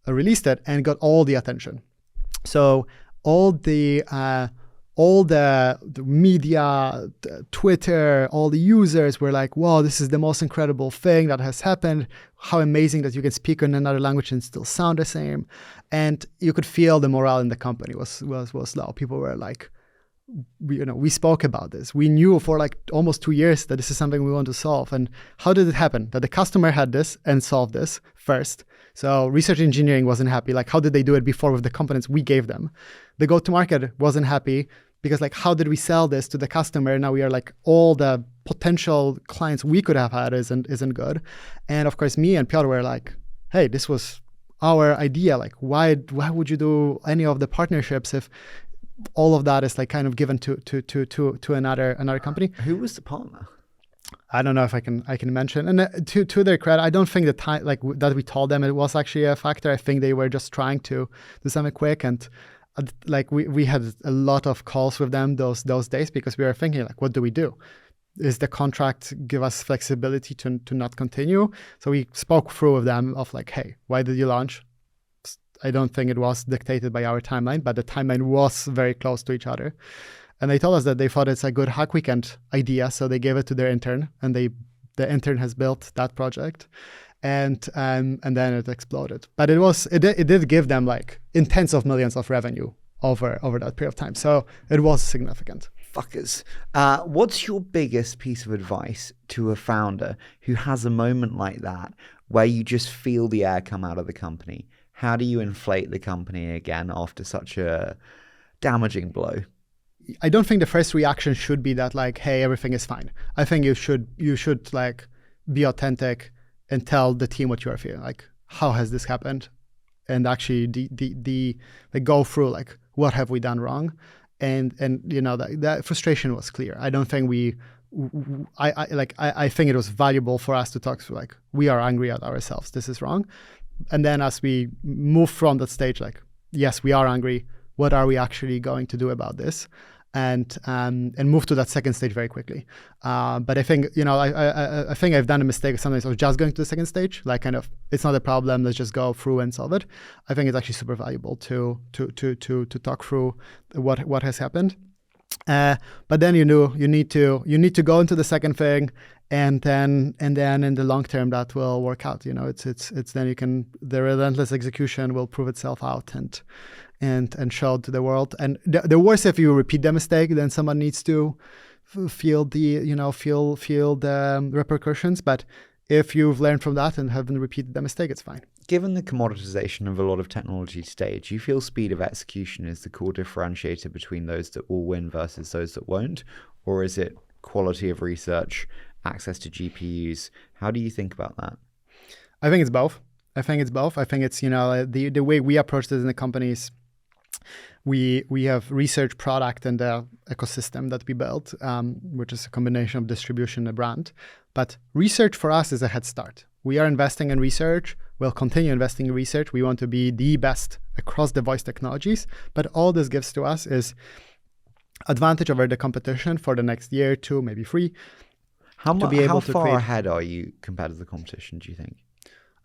released it and got all the attention. So all all the media, Twitter, all the users were like, wow, this is the most incredible thing that has happened. How amazing that you can speak in another language and still sound the same. And you could feel the morale in the company was low. People were like, we spoke about this. We knew for like almost 2 years that this is something we want to solve. And how did it happen? That the customer had this and solved this first. So research engineering wasn't happy. Like, how did they do it before with the components we gave them? The go-to-market wasn't happy because like, how did we sell this to the customer? Now we are like, all the potential clients we could have had isn't good. And of course, me and Piotr were like, hey, this was our idea. Like, why would you do any of the partnerships if all of that is like kind of given to another company? Who was the partner? I don't know if I can mention. And to their credit, I don't think the time like that we told them it was actually a factor. I think they were just trying to do something quick, and like we had a lot of calls with them those days because we were thinking like, what do we do? Is the contract give us flexibility to not continue? So we spoke through with them of like, hey, why did you launch? I don't think it was dictated by our timeline, but the timeline was very close to each other. And they told us that they thought it's a good hack weekend idea. So they gave it to their intern, and the intern has built that project. And then it exploded. But it did give them like in tens of millions of revenue over that period of time. So it was significant. Fuckers. What's your biggest piece of advice to a founder who has a moment like that where you just feel the air come out of the company? How do you inflate the company again after such a damaging blow? I don't think the first reaction should be that like, hey, everything is fine. I think you should like be authentic and tell the team what you are feeling. Like, how has this happened? And actually like go through like, what have we done wrong? And you know, that frustration was clear. I don't think I think it was valuable for us to talk to like, we are angry at ourselves. This is wrong. And then as we move from that stage, like, yes, we are angry. What are we actually going to do about this? And move to that second stage very quickly. But I think, you know, I think I've done a mistake sometimes of just going to the second stage, like kind of, it's not a problem, let's just go through and solve it. I think it's actually super valuable to talk through what has happened. But then you need to go into the second thing, and then in the long term that will work out. You know, it's then the relentless execution will prove itself out and show to the world. And the worst, if you repeat the mistake, then someone needs to feel the repercussions. But if you've learned from that and haven't repeated the mistake, it's fine. Given the commoditization of a lot of technology today, do you feel speed of execution is the core differentiator between those that will win versus those that won't? Or is it quality of research, access to GPUs? How do you think about that? I think it's both. I think it's, you know, the way we approach this in the companies, we have research, product, and the ecosystem that we built, which is a combination of distribution and brand. But research for us is a head start. We are investing in research. We'll continue investing in research. We want to be the best across the voice technologies. But all this gives to us is advantage over the competition for the next year, 2, maybe 3. How far ahead are you compared to the competition, do you think?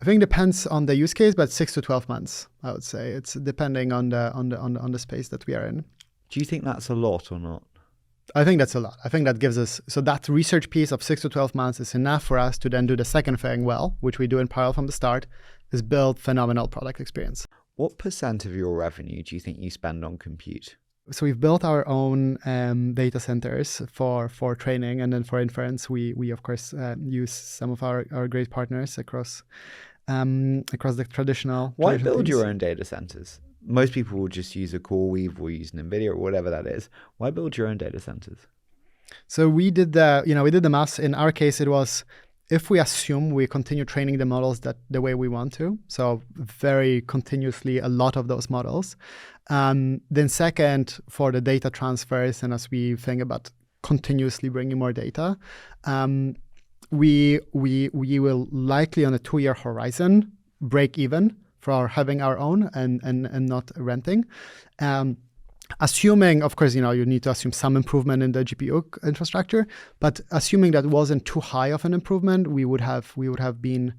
I think it depends on the use case, but 6 to 12 months, I would say. It's depending on the space that we are in. Do you think that's a lot or not? I think that's a lot. I think that gives us, so that research piece of 6 to 12 months is enough for us to then do the second thing well, which we do in parallel from the start, is build phenomenal product experience. What % of your revenue do you think you spend on compute? So we've built our own data centers for training, and then for inference, we of course use some of our great partners across the traditional. Why build your own data centers? Most people will just use a CoreWeave or use an NVIDIA or whatever that is. Why build your own data centers? So we did the math. In our case, it was, if we assume we continue training the models that the way we want to, so very continuously a lot of those models. Then second, for the data transfers, and as we think about continuously bringing more data, we will likely on a 2-year horizon break even for having our own and not renting. Assuming, of course, you need to assume some improvement in the GPU infrastructure, but assuming that wasn't too high of an improvement, we would have been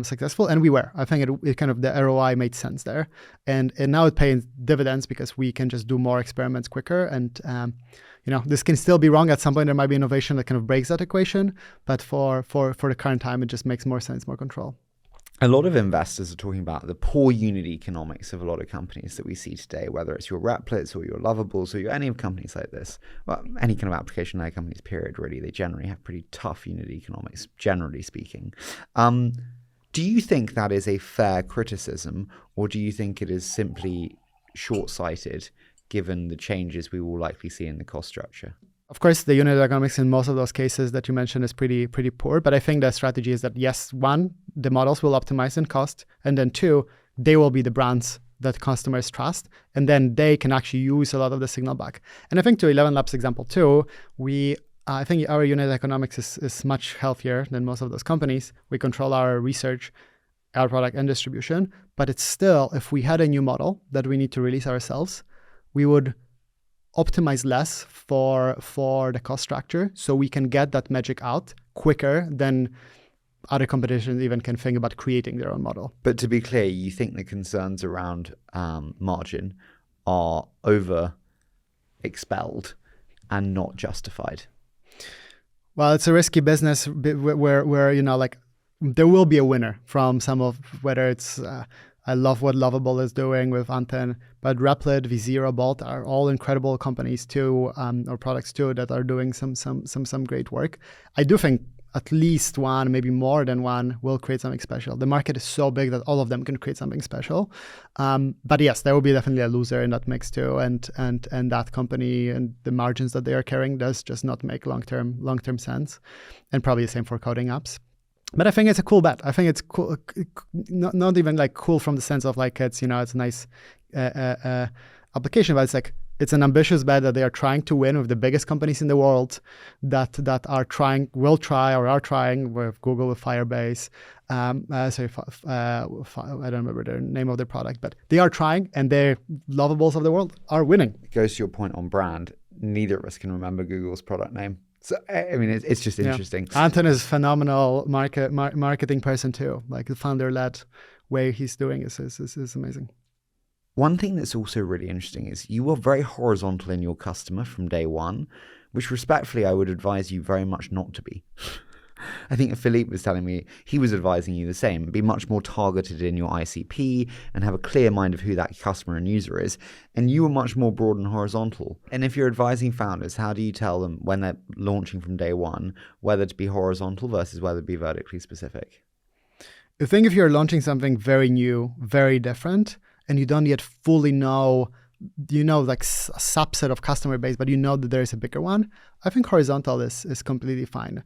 successful, and we were. I think it kind of the ROI made sense there, and now it pays dividends because we can just do more experiments quicker. And this can still be wrong at some point. There might be innovation that kind of breaks that equation, but for the current time, it just makes more sense, more control. A lot of investors are talking about the poor unit economics of a lot of companies that we see today, whether it's your Replits or your Lovables or any of companies like this. Well, any kind of application layer companies, period, really. They generally have pretty tough unit economics, generally speaking. Do you think that is a fair criticism, or do you think it is simply short-sighted given the changes we will likely see in the cost structure? Of course, the unit economics in most of those cases that you mentioned is pretty poor. But I think the strategy is that, yes, one, the models will optimize in cost. And then two, they will be the brands that customers trust. And then they can actually use a lot of the signal back. And I think to ElevenLabs example too, I think our unit economics is much healthier than most of those companies. We control our research, our product, and distribution. But it's still, if we had a new model that we need to release ourselves, we would optimize less for the cost structure, so we can get that magic out quicker than other competitions even can think about creating their own model. But to be clear, you think the concerns around margin are over-expelled and not justified? Well, it's a risky business where there will be a winner from some of, whether it's I love what Lovable is doing with Anten, but Replit, V0, Bolt are all incredible companies too, or products too, that are doing some great work. I do think at least one, maybe more than one, will create something special. The market is so big that all of them can create something special. But yes, there will be definitely a loser in that mix too, and that company and the margins that they are carrying does just not make long-term sense, and probably the same for coding apps. But I think it's a cool bet. I think it's cool, not even like cool from the sense of like it's a nice application, but it's like it's an ambitious bet that they are trying to win with the biggest companies in the world that are trying with Google, with Firebase. I don't remember the name of their product, but they are trying, and their Lovables of the world are winning. It goes to your point on brand. Neither of us can remember Google's product name. So, I mean, it's just interesting. Anton is a phenomenal marketing person too. Like the founder-led way he's doing is amazing. One thing that's also really interesting is you are very horizontal in your customer from day one, which respectfully I would advise you very much not to be. I think Philippe was telling me he was advising you the same. Be much more targeted in your ICP and have a clear mind of who that customer and user is. And you are much more broad and horizontal. And if you're advising founders, how do you tell them when they're launching from day one, whether to be horizontal versus whether to be vertically specific? I think if you're launching something very new, very different, and you don't yet fully know, like a subset of customer base, but you know that there is a bigger one, I think horizontal is completely fine.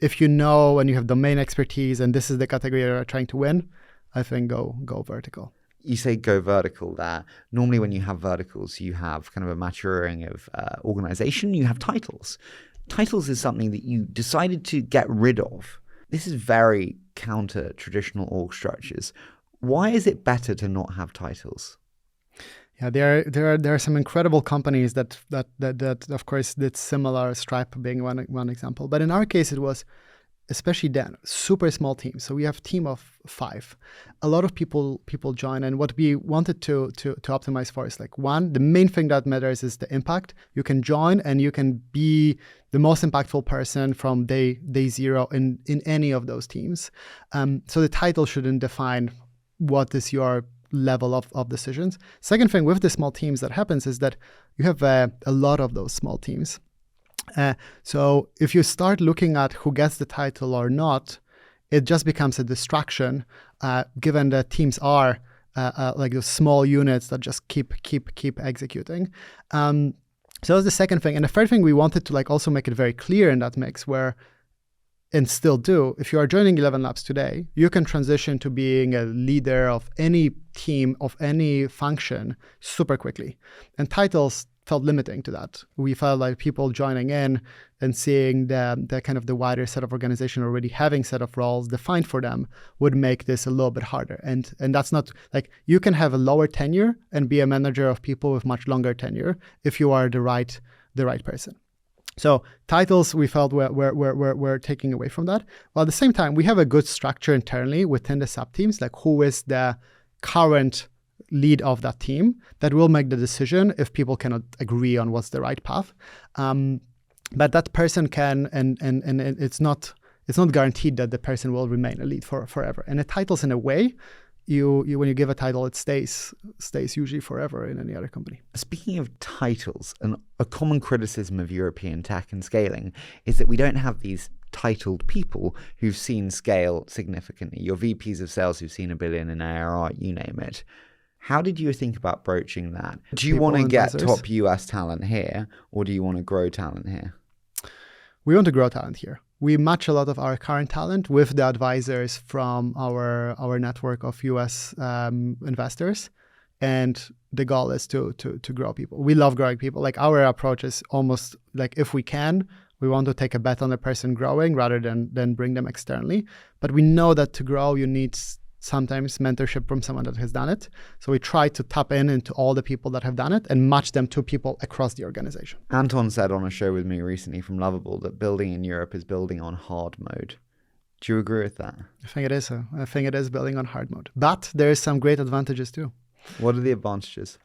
If you know and you have domain expertise and this is the category you're trying to win, I think go vertical. You say go vertical there. Normally when you have verticals, you have kind of a maturing of organization, you have titles. Titles is something that you decided to get rid of. This is very counter traditional org structures. Why is it better to not have titles? Yeah, there are some incredible companies that of course did similar. Stripe being one example, but in our case it was, especially then, super small team. So we have a team of 5. A lot of people join, and what we wanted to optimize for is like, one, the main thing that matters is the impact. You can join and you can be the most impactful person from day zero in any of those teams. So the title shouldn't define what is your level of decisions. Second thing with the small teams that happens is that you have a lot of those small teams. So if you start looking at who gets the title or not, it just becomes a distraction, given that teams are like those small units that just keep executing. So that's the second thing. And the third thing, we wanted to like also make it very clear in that mix where, and still do, if you are joining ElevenLabs today, you can transition to being a leader of any team, of any function super quickly. And titles felt limiting to that. We felt like people joining in and seeing the kind of the wider set of organization already having set of roles defined for them would make this a little bit harder. And that's not like, you can have a lower tenure and be a manager of people with much longer tenure if you are the right person. So titles we felt were taking away from that. While at the same time, we have a good structure internally within the sub-teams, like who is the current lead of that team that will make the decision if people cannot agree on what's the right path. But that person can, and it's not guaranteed that the person will remain a lead forever. And the titles, in a way, you when you give a title, it stays usually forever in any other company. Speaking of titles, a common criticism of European tech and scaling is that we don't have these titled people who've seen scale significantly. Your VPs of sales who've seen $1 billion in ARR, you name it. How did you think about broaching that? Do you want to get top US talent here, or do you want to grow talent here? We want to grow talent here. We match a lot of our current talent with the advisors from our network of US investors. And the goal is to grow people. We love growing people. Like, our approach is almost like, if we can, we want to take a bet on the person growing rather than bring them externally. But we know that to grow, you need sometimes mentorship from someone that has done it. So we try to tap into all the people that have done it and match them to people across the organization. Anton said on a show with me recently from Lovable that building in Europe is building on hard mode. Do you agree with that? I think it is. I think it is building on hard mode. But there is some great advantages too. What are the advantages?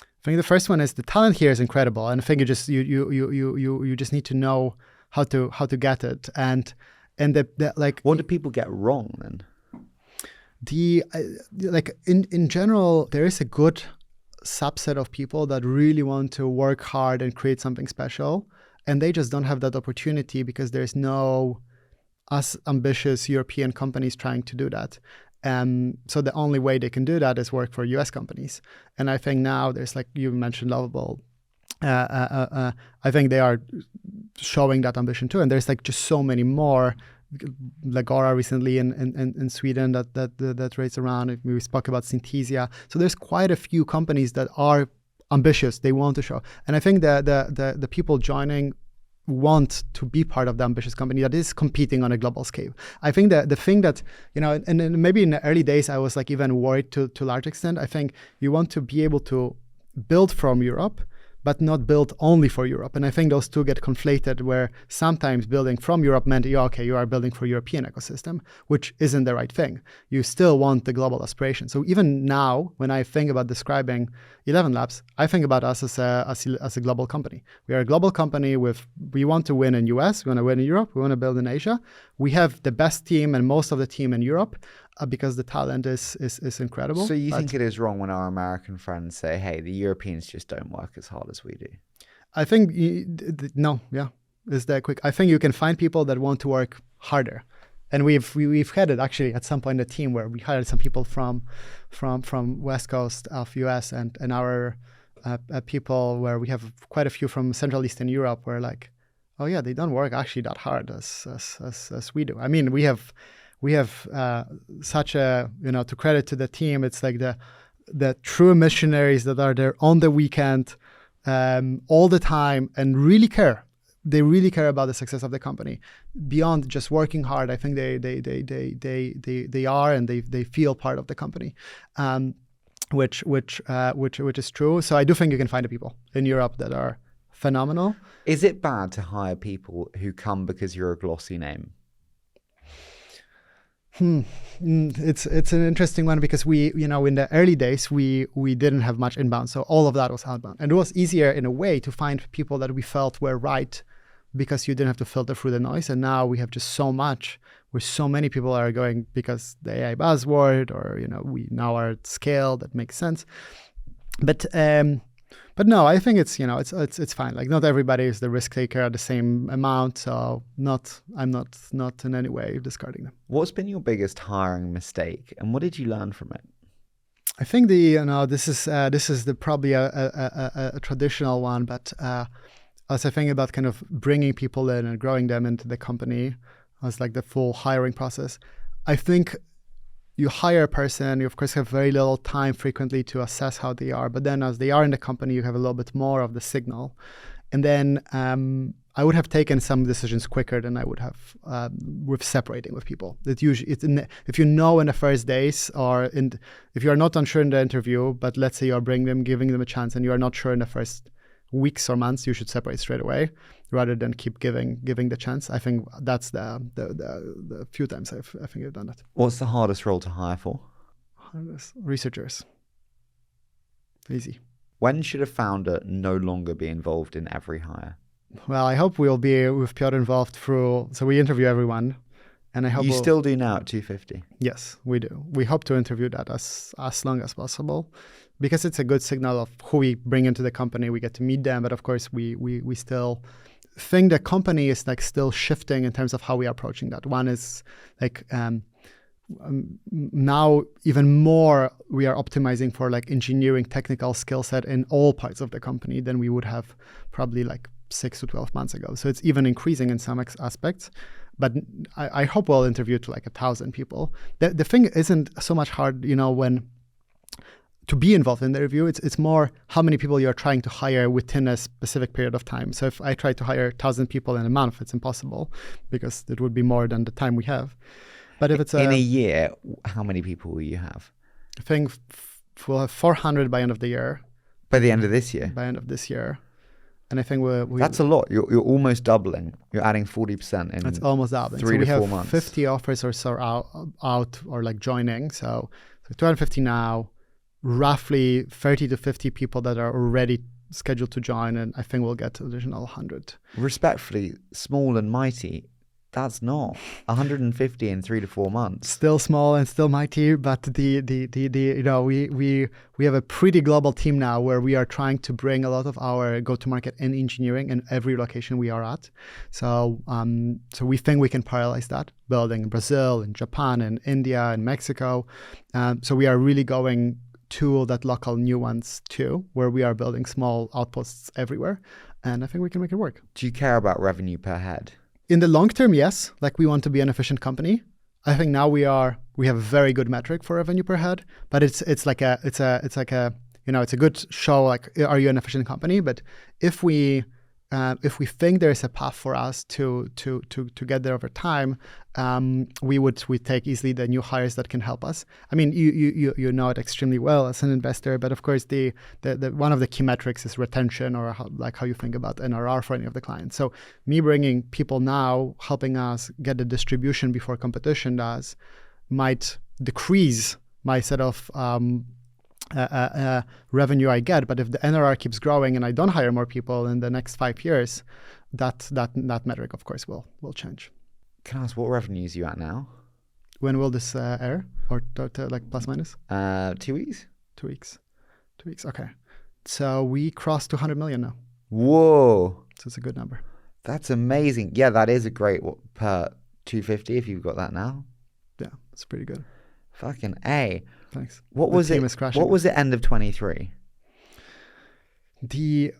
I think the first one is the talent here is incredible, and I think you just need to know how to get it, and like. What do people get wrong then? In general, there is a good subset of people that really want to work hard and create something special, and they just don't have that opportunity because there's no as ambitious European companies trying to do that. So the only way they can do that is work for US companies. And I think now there's, like you mentioned, Lovable. I think they are showing that ambition too. And there's like just so many more. Like Aura recently in Sweden that raised around. We spoke about Synthesia. So there's quite a few companies that are ambitious. They want to show. And I think the people joining want to be part of the ambitious company that is competing on a global scale. I think that the thing that, and maybe in the early days, I was like even worried to a large extent. I think you want to be able to build from Europe, but not build only for Europe. And I think those two get conflated, where sometimes building from Europe meant, you are building for European ecosystem, which isn't the right thing. You still want the global aspiration. So even now, when I think about describing ElevenLabs, I think about us as a global company. We are a global company we want to win in US, we want to win in Europe, we want to build in Asia. We have the best team and most of the team in Europe, because the talent is incredible. So you think it is wrong when our American friends say, hey, the Europeans just don't work as hard as we do? I think, no, yeah, it's that quick. I think you can find people that want to work harder. And we've had it actually at some point in the team where we hired some people from West Coast of US and our people where we have quite a few from Central Eastern Europe were like, oh yeah, they don't work actually that hard as we do. I mean, we have such a, to credit to the team, it's like the true missionaries that are there on the weekend, all the time, and really care. They really care about the success of the company beyond just working hard. I think they are, and they feel part of the company, which is true. So I do think you can find the people in Europe that are phenomenal. Is it bad to hire people who come because you're a glossy name? It's an interesting one, because we, in the early days, we didn't have much inbound. So all of that was outbound. And it was easier in a way to find people that we felt were right, because you didn't have to filter through the noise. And now we have just so much, where so many people are going because the AI buzzword, or, we now are at scale that makes sense. But no, I think it's it's fine. Like, not everybody is the risk taker at the same amount, so I'm not in any way discarding them. What's been your biggest hiring mistake, and what did you learn from it? I think this is probably a traditional one, but as I think about kind of bringing people in and growing them into the company, as like the full hiring process, I think you hire a person, you of course have very little time frequently to assess how they are, but then as they are in the company, you have a little bit more of the signal. And then I would have taken some decisions quicker than I would have with separating with people. If you know in the first days, or if you are not unsure in the interview, but let's say you are giving them a chance, and you are not sure in the first weeks or months, you should separate straight away rather than keep giving the chance. I think that's the few times I think I've done that. What's the hardest role to hire for? Researchers. Easy. When should a founder no longer be involved in every hire? Well, I hope we'll be with Piotr involved through, so we interview everyone. And I hope you still do now at 250? Yes, we do. We hope to interview that as long as possible, because it's a good signal of who we bring into the company. We get to meet them, but of course we still think the company is like still shifting in terms of how we are approaching that. One is like now even more we are optimizing for like engineering technical skill set in all parts of the company than we would have probably like 6 to 12 months ago. So it's even increasing in some aspects. But I hope we'll interview to like 1,000 people. The thing isn't so much hard, when to be involved in the review. It's more how many people you're trying to hire within a specific period of time. So if I try to hire 1,000 people in a month, it's impossible because it would be more than the time we have. But if it's in a year, how many people will you have? I think we'll have 400 by end of the year. By the end of this year? By end of this year. And I think we that's a lot. You're almost doubling. You're adding 40% in. It's almost doubling. 3 to 4 months. We have 50 offers or so out or like joining. So 250 now, roughly 30 to 50 people that are already scheduled to join, and I think we'll get additional 100. Respectfully, small and mighty. That's not 150 in 3 to 4 months. Still small and still mighty, but we have a pretty global team now where we are trying to bring a lot of our go-to-market and engineering in every location we are at. So we think we can parallelize that, building in Brazil, in Japan, in India, in Mexico. So we are really going to that local new ones too, where we are building small outposts everywhere, and I think we can make it work. Do you care about revenue per head? In the long term, yes. Like we want to be an efficient company. I think now we have a very good metric for revenue per head, but it's a good show. Like, are you an efficient company? But if we think there is a path for us to get there over time, we take easily the new hires that can help us. I mean, you know it extremely well as an investor, but of course the one of the key metrics is retention, or how you think about NRR for any of the clients. So me bringing people now, helping us get the distribution before competition does, might decrease my set of revenue I get, but if the NRR keeps growing and I don't hire more people in the next 5 years, that metric of course will change. Can I ask what revenues are you at now? When will this air, or like plus minus? 2 weeks. 2 weeks. 2 weeks. Okay, so we crossed 200 million now. Whoa! So it's a good number. That's amazing. Yeah, that is a great per 250 if you've got that now. Yeah, it's pretty good. Fucking A. Thanks. What was it end of 23? The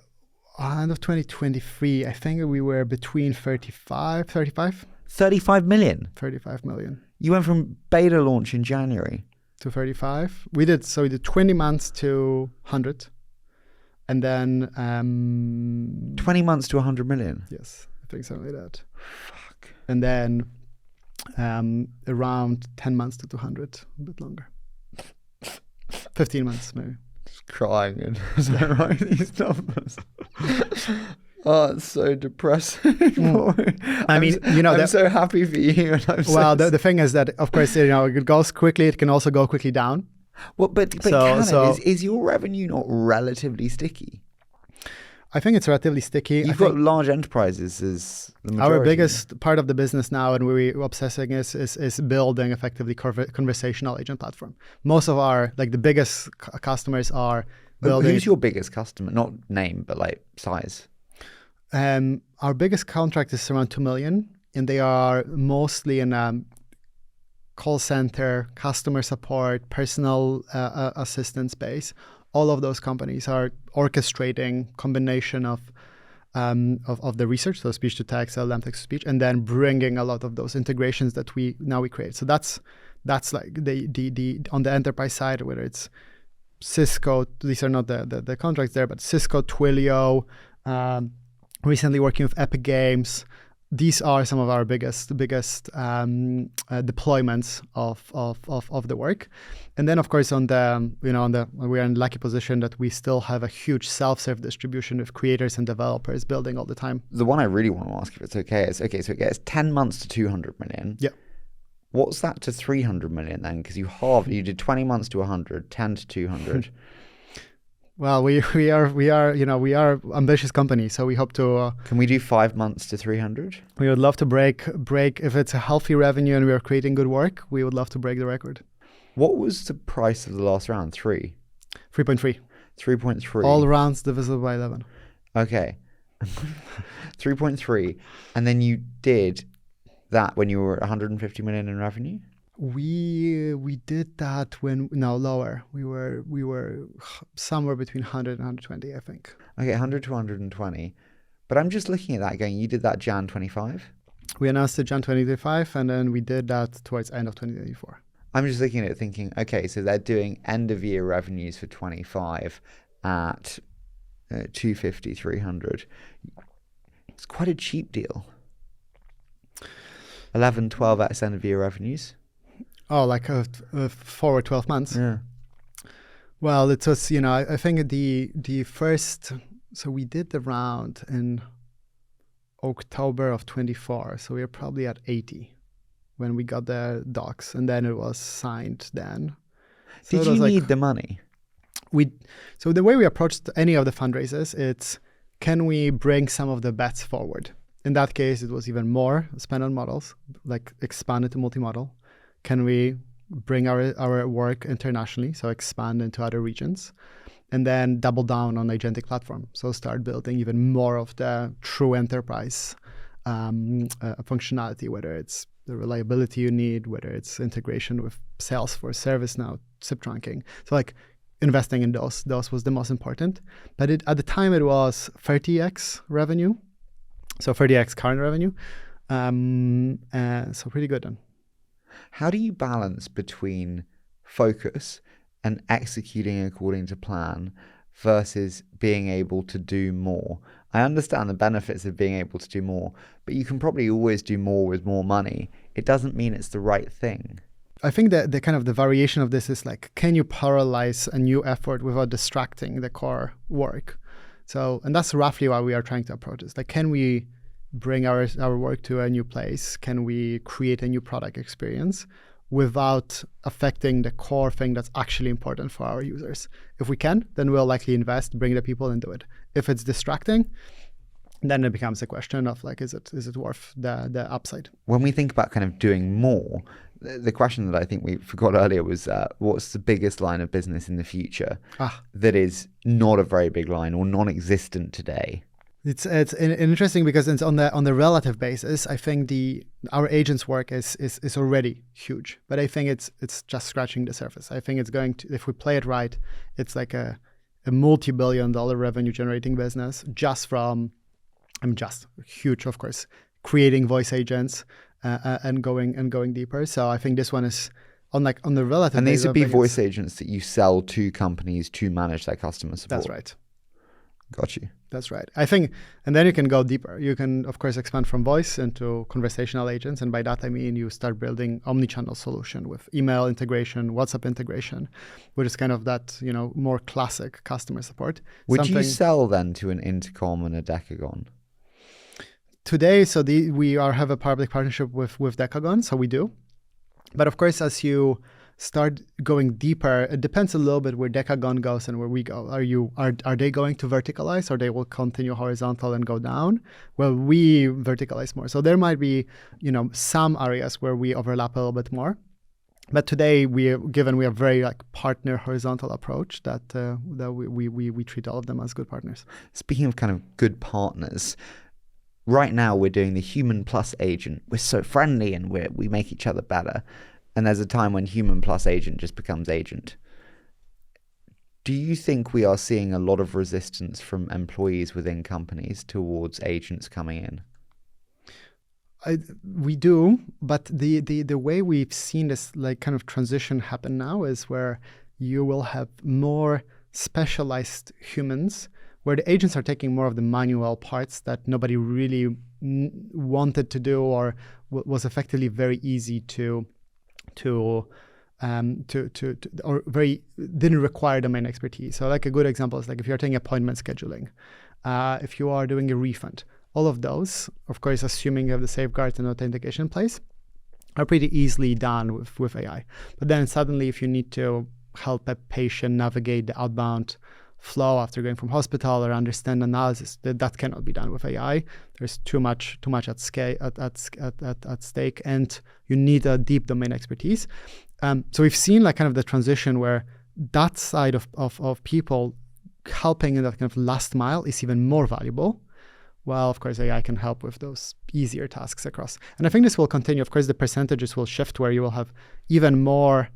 end of 2023, I think we were between 35 million. 35 million. You went from beta launch in January to 35. We did 20 months to 100. And then 20 months to 100 million. Yes, I think something like that. Fuck. And then around 10 months to 200, a bit longer. 15 months maybe. Just crying as I write these numbers. Oh, it's so depressing. I mean, I'm so happy for you. And the thing is that, of course, it goes quickly. It can also go quickly down. Well, but is your revenue not relatively sticky? I think it's relatively sticky. You've got large enterprises as the majority. Our biggest part of the business now, and we're obsessing is building effectively conversational agent platform. Most of our the biggest customers are building. Who's your biggest customer? Not name, but like size. Our biggest contract is around 2 million, and they are mostly in call center, customer support, personal assistance space. All of those companies are orchestrating combination of the research, so speech to text, LLM text to speech, and then bringing a lot of those integrations that we create. So that's like the on the enterprise side, whether it's Cisco. These are not the contracts there, but Cisco, Twilio, recently working with Epic Games. these are some of our biggest deployments of the work. And then, of course, we are in the lucky position that we still have a huge self-serve distribution of creators and developers building all the time. The one I really want to ask, if it's okay, is so it gets 10 months to 200 million. Yeah. What's that to 300 million then? Because you did 20 months to 100, 10 to 200. Well, we are ambitious company, so we hope to. Can we do 5 months to 300? We would love to break if it's a healthy revenue and we are creating good work. We would love to break the record. What was the price of the last round? 3.3. 3.3. All rounds divisible by 11. Okay. 3.3, and then you did that when you were 150 million in revenue. We did that lower. We were somewhere between 100 and 120, I think. Okay, 100 to 120. But I'm just looking at that going, you did that Jan 25? We announced it Jan 2025, and then we did that towards end of 2024. I'm just looking at it thinking, okay, so they're doing end of year revenues for 25 at 250, 300. It's quite a cheap deal. 11, 12x end of year revenues. Oh, like forward 12 months? Yeah. Well, it was, I think the first, so we did the round in October of 24. So we were probably at 80 when we got the docs, and then it was signed then. So Did you need the money? So the way we approached any of the fundraisers, it's can we bring some of the bets forward? In that case, it was even more spend on models, like expand into multi-model. Can we bring our work internationally, so expand into other regions, and then double down on agentic platform, so start building even more of the true enterprise functionality, whether it's the reliability you need, whether it's integration with Salesforce, ServiceNow, SIP trunking. So like investing in those was the most important. But at the time it was 30x revenue, so 30x current revenue. So pretty good then. How do you balance between focus and executing according to plan versus being able to do more? I understand the benefits of being able to do more, but you can probably always do more with more money. It doesn't mean it's the right thing. I think that the kind of the variation of this is like, can you parallelize a new effort without distracting the core work? So, and that's roughly why we are trying to approach this. Like, can we bring our work to a new place? Can we create a new product experience without affecting the core thing that's actually important for our users? If we can, then we'll likely invest, bring the people and do it. If it's distracting, then it becomes a question of like, is it worth the upside? When we think about kind of doing more, the question that I think we forgot earlier was what's the biggest line of business in the future that is not a very big line or non-existent today? It's interesting because it's on the relative basis. I think our agents' work is already huge, but I think it's just scratching the surface. I think it's going to, if we play it right, it's like a multi-billion-dollar revenue generating business just from, just huge, of course, creating voice agents and going deeper. So I think this one is on the relative. And these would be voice agents that you sell to companies to manage their customer support. That's right. Got you. That's right. I think, and then you can go deeper. You can, of course, expand from voice into conversational agents. And by that, I mean, you start building omni-channel solution with email integration, WhatsApp integration, which is kind of that, more classic customer support. Would you sell then to an Intercom and a Decagon? Today, so we have a public partnership with Decagon, so we do. But of course, as you start going deeper, it depends a little bit where Decagon goes and where we go. Are they going to verticalize, or they will continue horizontal and go down? Well, we verticalize more. So there might be, some areas where we overlap a little bit more. But today, we have very partner horizontal approach that we treat all of them as good partners. Speaking of kind of good partners, right now we're doing the human plus agent. We're so friendly and we make each other better. And there's a time when human plus agent just becomes agent. Do you think we are seeing a lot of resistance from employees within companies towards agents coming in? We do, but the way we've seen this kind of transition happen now is where you will have more specialized humans where the agents are taking more of the manual parts that nobody really wanted to do or was effectively very easy to or very didn't require domain expertise. So like a good example is like if you're taking appointment scheduling, if you are doing a refund, all of those, of course, assuming you have the safeguards and authentication in place, are pretty easily done with AI. But then suddenly if you need to help a patient navigate the outbound flow after going from hospital or understand analysis, that cannot be done with AI. There's too much at scale at stake, and you need a deep domain expertise. So we've seen like kind of the transition where that side of people helping in that kind of last mile is even more valuable. Well, of course, AI can help with those easier tasks across. And I think this will continue. Of course, the percentages will shift where you will have even more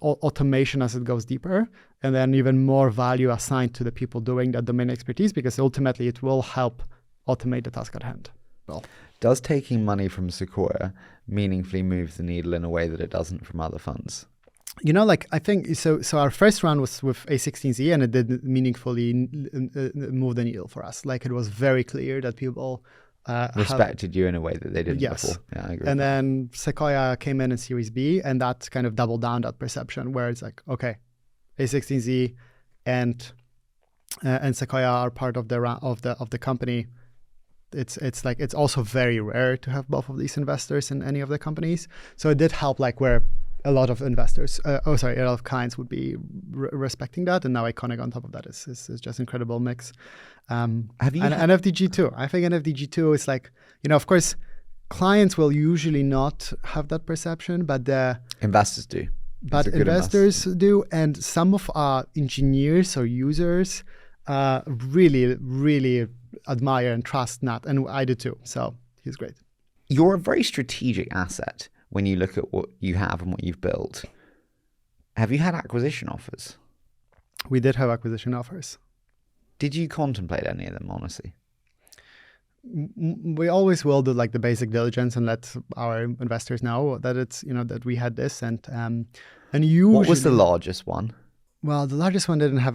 automation as it goes deeper, and then even more value assigned to the people doing that domain expertise, because ultimately it will help automate the task at hand. Well, does taking money from Sequoia meaningfully move the needle in a way that it doesn't from other funds? You know, like I think so our first round was with A16Z, and it didn't meaningfully move the needle for us. Like it was very clear that people respected you in a way that they didn't before. Yeah, I agree. And then Sequoia came in Series B, and that kind of doubled down that perception where it's like, okay, A16Z and Sequoia are part of the company. It's like it's also very rare to have both of these investors in any of the companies. So it did help, like where a lot of investors, a lot of clients would be respecting that, and now Iconic on top of that is just incredible mix. Have you and NFDG too? I think NFDG too is like, you know, of course, clients will usually not have that perception, but the investors do. But investors do, and some of our engineers or users really, really admire and trust Nat, and I do too. So he's great. You're a very strategic asset when you look at what you have and what you've built. Have you had acquisition offers? We did have acquisition offers. Did you contemplate any of them, honestly? We always will do like the basic diligence and let our investors know that it's, you know, that we had this, and usually. What was the largest one? Well, the largest one didn't have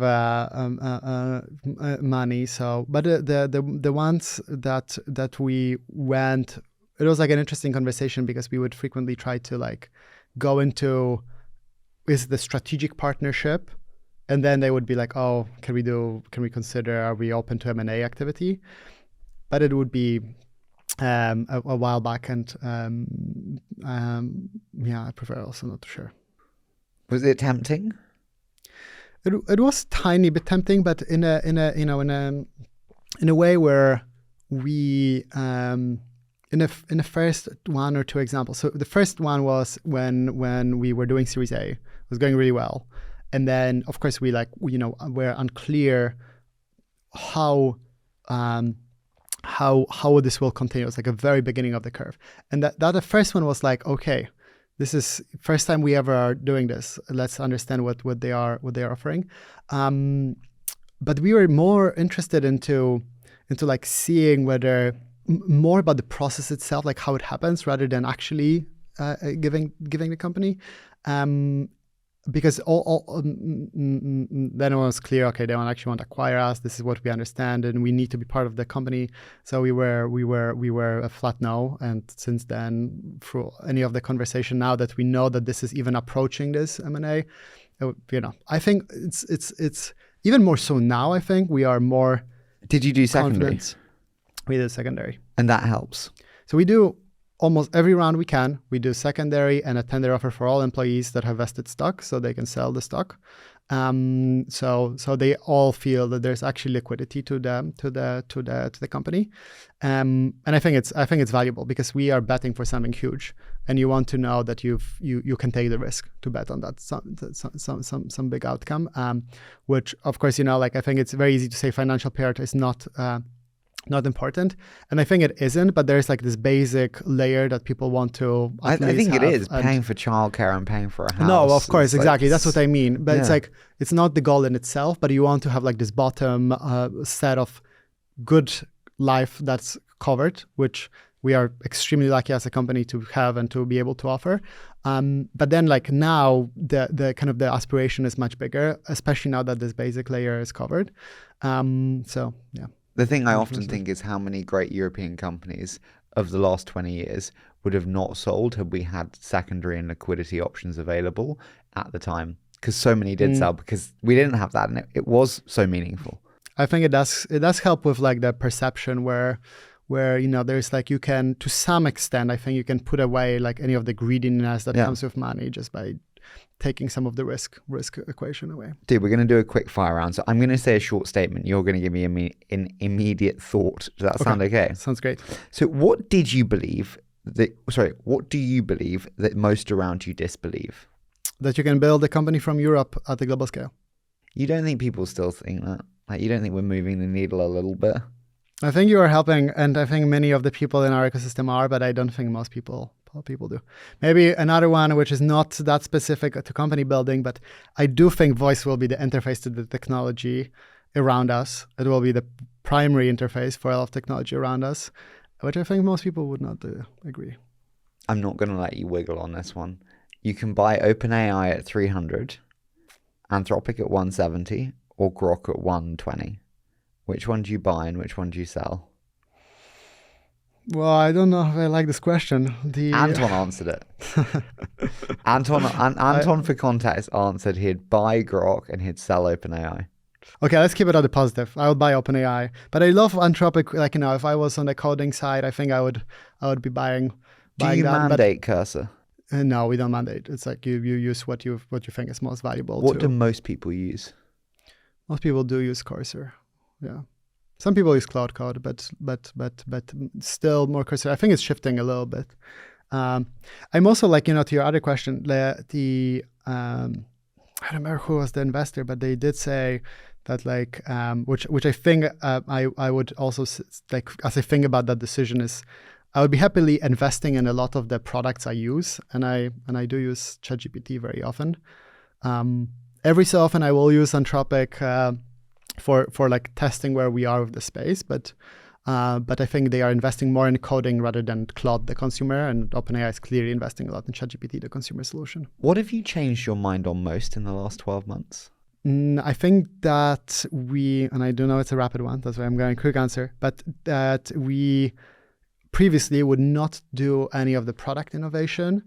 money, so but the ones that we went, it was like an interesting conversation because we would frequently try to like go into, is the strategic partnership, and then they would be like, oh, can we consider, are we open to M&A activity? But it would be a while back, and I prefer also not to share. Was it tempting? It was tiny bit tempting, but in a way where we in the first one or two examples. So the first one was when we were doing Series A. It was going really well, and then of course we're unclear how this will continue. It's like a very beginning of the curve, and that the first one was like, okay, this is first time we ever are doing this. Let's understand what they are offering. But we were more interested into like seeing whether more about the process itself, like how it happens, rather than actually giving the company. Because then it was clear, okay, they don't actually want to acquire us. This is what we understand, and we need to be part of the company. So we were a flat no. And since then, through any of the conversation now that we know that this is even approaching this M&A, I think it's even more so now. I think we are more. Did you do secondary? We did secondary, and that helps. So we do. Almost every round we can, we do secondary and a tender offer for all employees that have vested stock, so they can sell the stock. So they all feel that there's actually liquidity to the company, and I think it's valuable because we are betting for something huge, and you want to know that you can take the risk to bet on that some big outcome. Which of course I think it's very easy to say financial payout is not important, and I think it isn't, but there's like this basic layer that people want to I think it is paying for childcare and paying for a house. No, of course, exactly. That's what I mean. But it's like, it's not the goal in itself, but you want to have like this bottom set of good life that's covered, which we are extremely lucky as a company to have and to be able to offer. But then like now the kind of the aspiration is much bigger, especially now that this basic layer is covered. So yeah. The thing I often think is how many great European companies of the last 20 years would have not sold had we had secondary and liquidity options available at the time. Because so many did sell because we didn't have that, and it was so meaningful. I think it does help with like the perception where there's like you can, to some extent, I think you can put away like any of the greediness that comes with money just by taking some of the risk equation away. Dude, we're going to do a quick fire round. So I'm going to say a short statement. You're going to give me an immediate thought. Does that sound okay? Sounds great. So what do you believe that most around you disbelieve? That you can build a company from Europe at the global scale. You don't think people still think that? Like, you don't think we're moving the needle a little bit? I think you are helping, and I think many of the people in our ecosystem are, but I don't think most people do. Maybe another one, which is not that specific to company building, but I do think voice will be the interface to the technology around us. It will be the primary interface for a lot of technology around us, which I think most people would not agree. I'm not going to let you wiggle on this one. You can buy OpenAI at 300, Anthropic at 170, or Grok at 120. Which one do you buy and which one do you sell? Well, I don't know if I like this question. Anton answered it. Anton, for context, answered he'd buy Grok and he'd sell OpenAI. Okay, let's keep it on the positive. I would buy OpenAI, but I love Anthropic. Like, if I was on the coding side, I think I would be buying. Do you mandate Cursor? No, we don't mandate. It's like you use what you think is most valuable. What do most people use? Most people do use Cursor. Yeah, some people use Cloud Code, but still more Cursor. I think it's shifting a little bit. I'm also like to your other question. I don't remember who was the investor, but they did say that like which I think I would also like as I think about that decision is I would be happily investing in a lot of the products I use, and I do use ChatGPT very often. Every so often I will use Anthropic. For like testing where we are with the space, but I think they are investing more in coding rather than Claude, the consumer, and OpenAI is clearly investing a lot in ChatGPT, the consumer solution. What have you changed your mind on most in the last 12 months? I think that and I do know it's a rapid one, that's why I'm going quick answer, but that we previously would not do any of the product innovation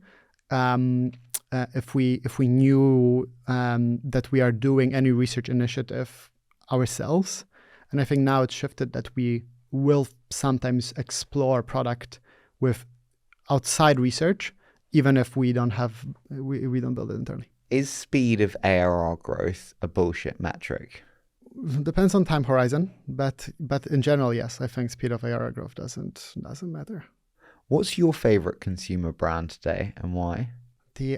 if we knew that we are doing any research initiative ourselves. And I think now it's shifted that we will sometimes explore product with outside research, even if we don't build it internally. Is speed of ARR growth a bullshit metric? Depends on time horizon, but in general, yes, I think speed of ARR growth doesn't matter. What's your favorite consumer brand today and why?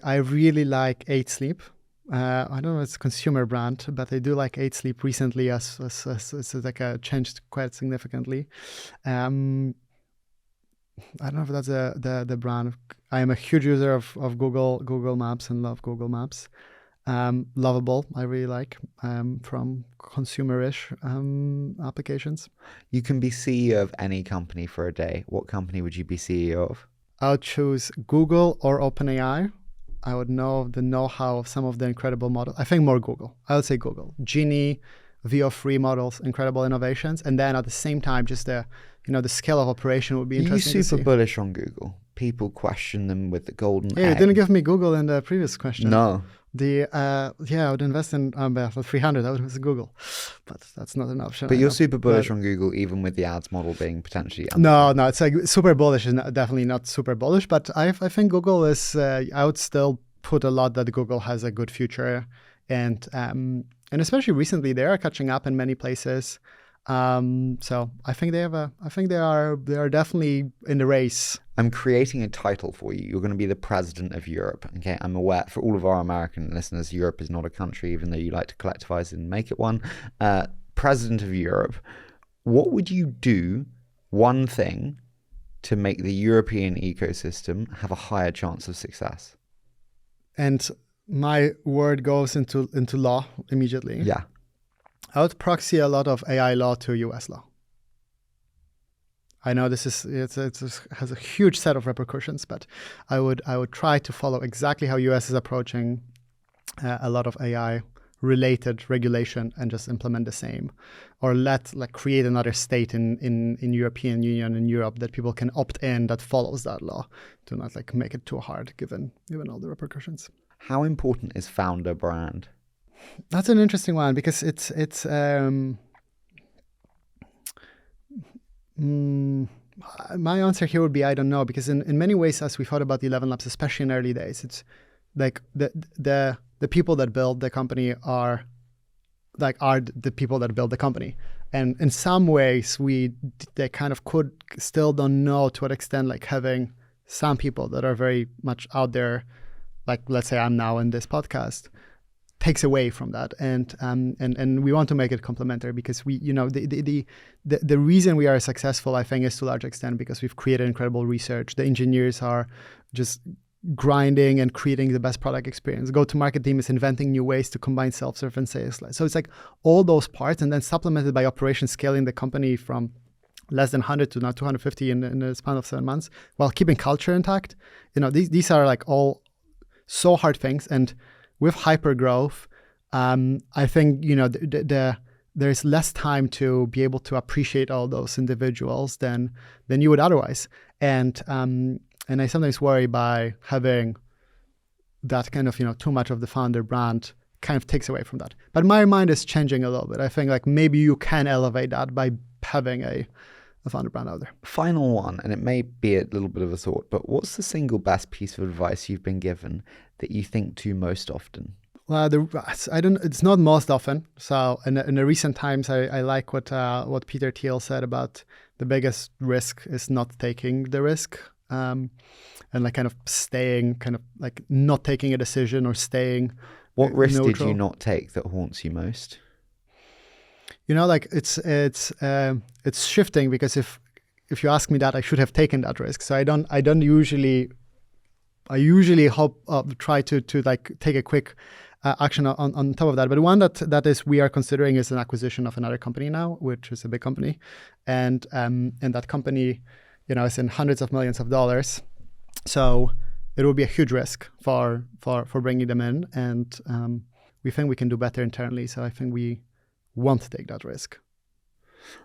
I really like 8 Sleep. I don't know if it's a consumer brand, but I do like 8 Sleep recently as it's like changed quite significantly. I don't know if that's the brand. I am a huge user of Google Maps and love Google Maps. Lovable, I really like from consumer-ish applications. You can be CEO of any company for a day. What company would you be CEO of? I would choose Google or OpenAI. I would know the know-how of some of the incredible models. I think more Google. I would say Google. Genie, VO3 models, incredible innovations. And then at the same time, just the scale of operation would be interesting to see. Are you super bullish on Google? People question them with the golden egg. You didn't give me Google in the previous question. No. I would invest in for 300. I would invest in Google, but that's not an option. But you're super bullish on Google, even with the ads model being potentially. No, it's like super bullish is definitely not super bullish. But I think Google is. I would still put a lot that Google has a good future, and especially recently they are catching up in many places. So I think they are definitely in the race. I'm creating a title for you. You're going to be the president of Europe. Okay, I'm aware for all of our American listeners, Europe is not a country, even though you like to collectivize it and make it one. President of Europe. What would you do? One thing to make the European ecosystem have a higher chance of success. And my word goes into law immediately. Yeah. I would proxy a lot of AI law to US law. I know this is has a huge set of repercussions, but I would try to follow exactly how US is approaching a lot of AI related regulation and just implement the same, or create another state in European Union in Europe that people can opt in that follows that law. Do not make it too hard given all the repercussions. How important is founder brand? That's an interesting one because it's my answer here would be I don't know, because in many ways, as we thought about the ElevenLabs, especially in early days, it's like the people that build the company are the people that build the company, and in some ways they kind of still don't know to what extent having some people that are very much out there, let's say I'm now in this podcast, takes away from that, and we want to make it complementary because the reason we are successful, I think, is to a large extent because we've created incredible research. The engineers are just grinding and creating the best product experience. Go-to-market team is inventing new ways to combine self-serve and sales. So it's all those parts, and then supplemented by operations, scaling the company from less than 100 to now 250 in the span of 7 months, while keeping culture intact. These are all so hard things, and with hyper growth, I think there's less time to be able to appreciate all those individuals than you would otherwise. And I sometimes worry by having that kind of too much of the founder brand kind of takes away from that. But my mind is changing a little bit. I think maybe you can elevate that by having a founder brand out there. Final one, and it may be a little bit of a thought, but what's the single best piece of advice you've been given that you think to most often? Well, it's not most often. So in the recent times, I like what Peter Thiel said about the biggest risk is not taking the risk, and kind of staying, not taking a decision or staying. What risk neutral. Did you not take that haunts you most? It's shifting, because if you ask me that, I should have taken that risk. So I usually try to take a quick action on top of that. But one that is we are considering is an acquisition of another company now, which is a big company, and that company, is in hundreds of millions of dollars. So it will be a huge risk for bringing them in, and we think we can do better internally. So I think we won't take that risk.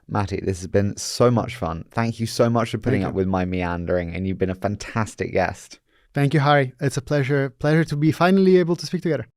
Matti, this has been so much fun. Thank you so much for putting up with my meandering, and you've been a fantastic guest. Thank you, Harry. It's a pleasure to be finally able to speak together.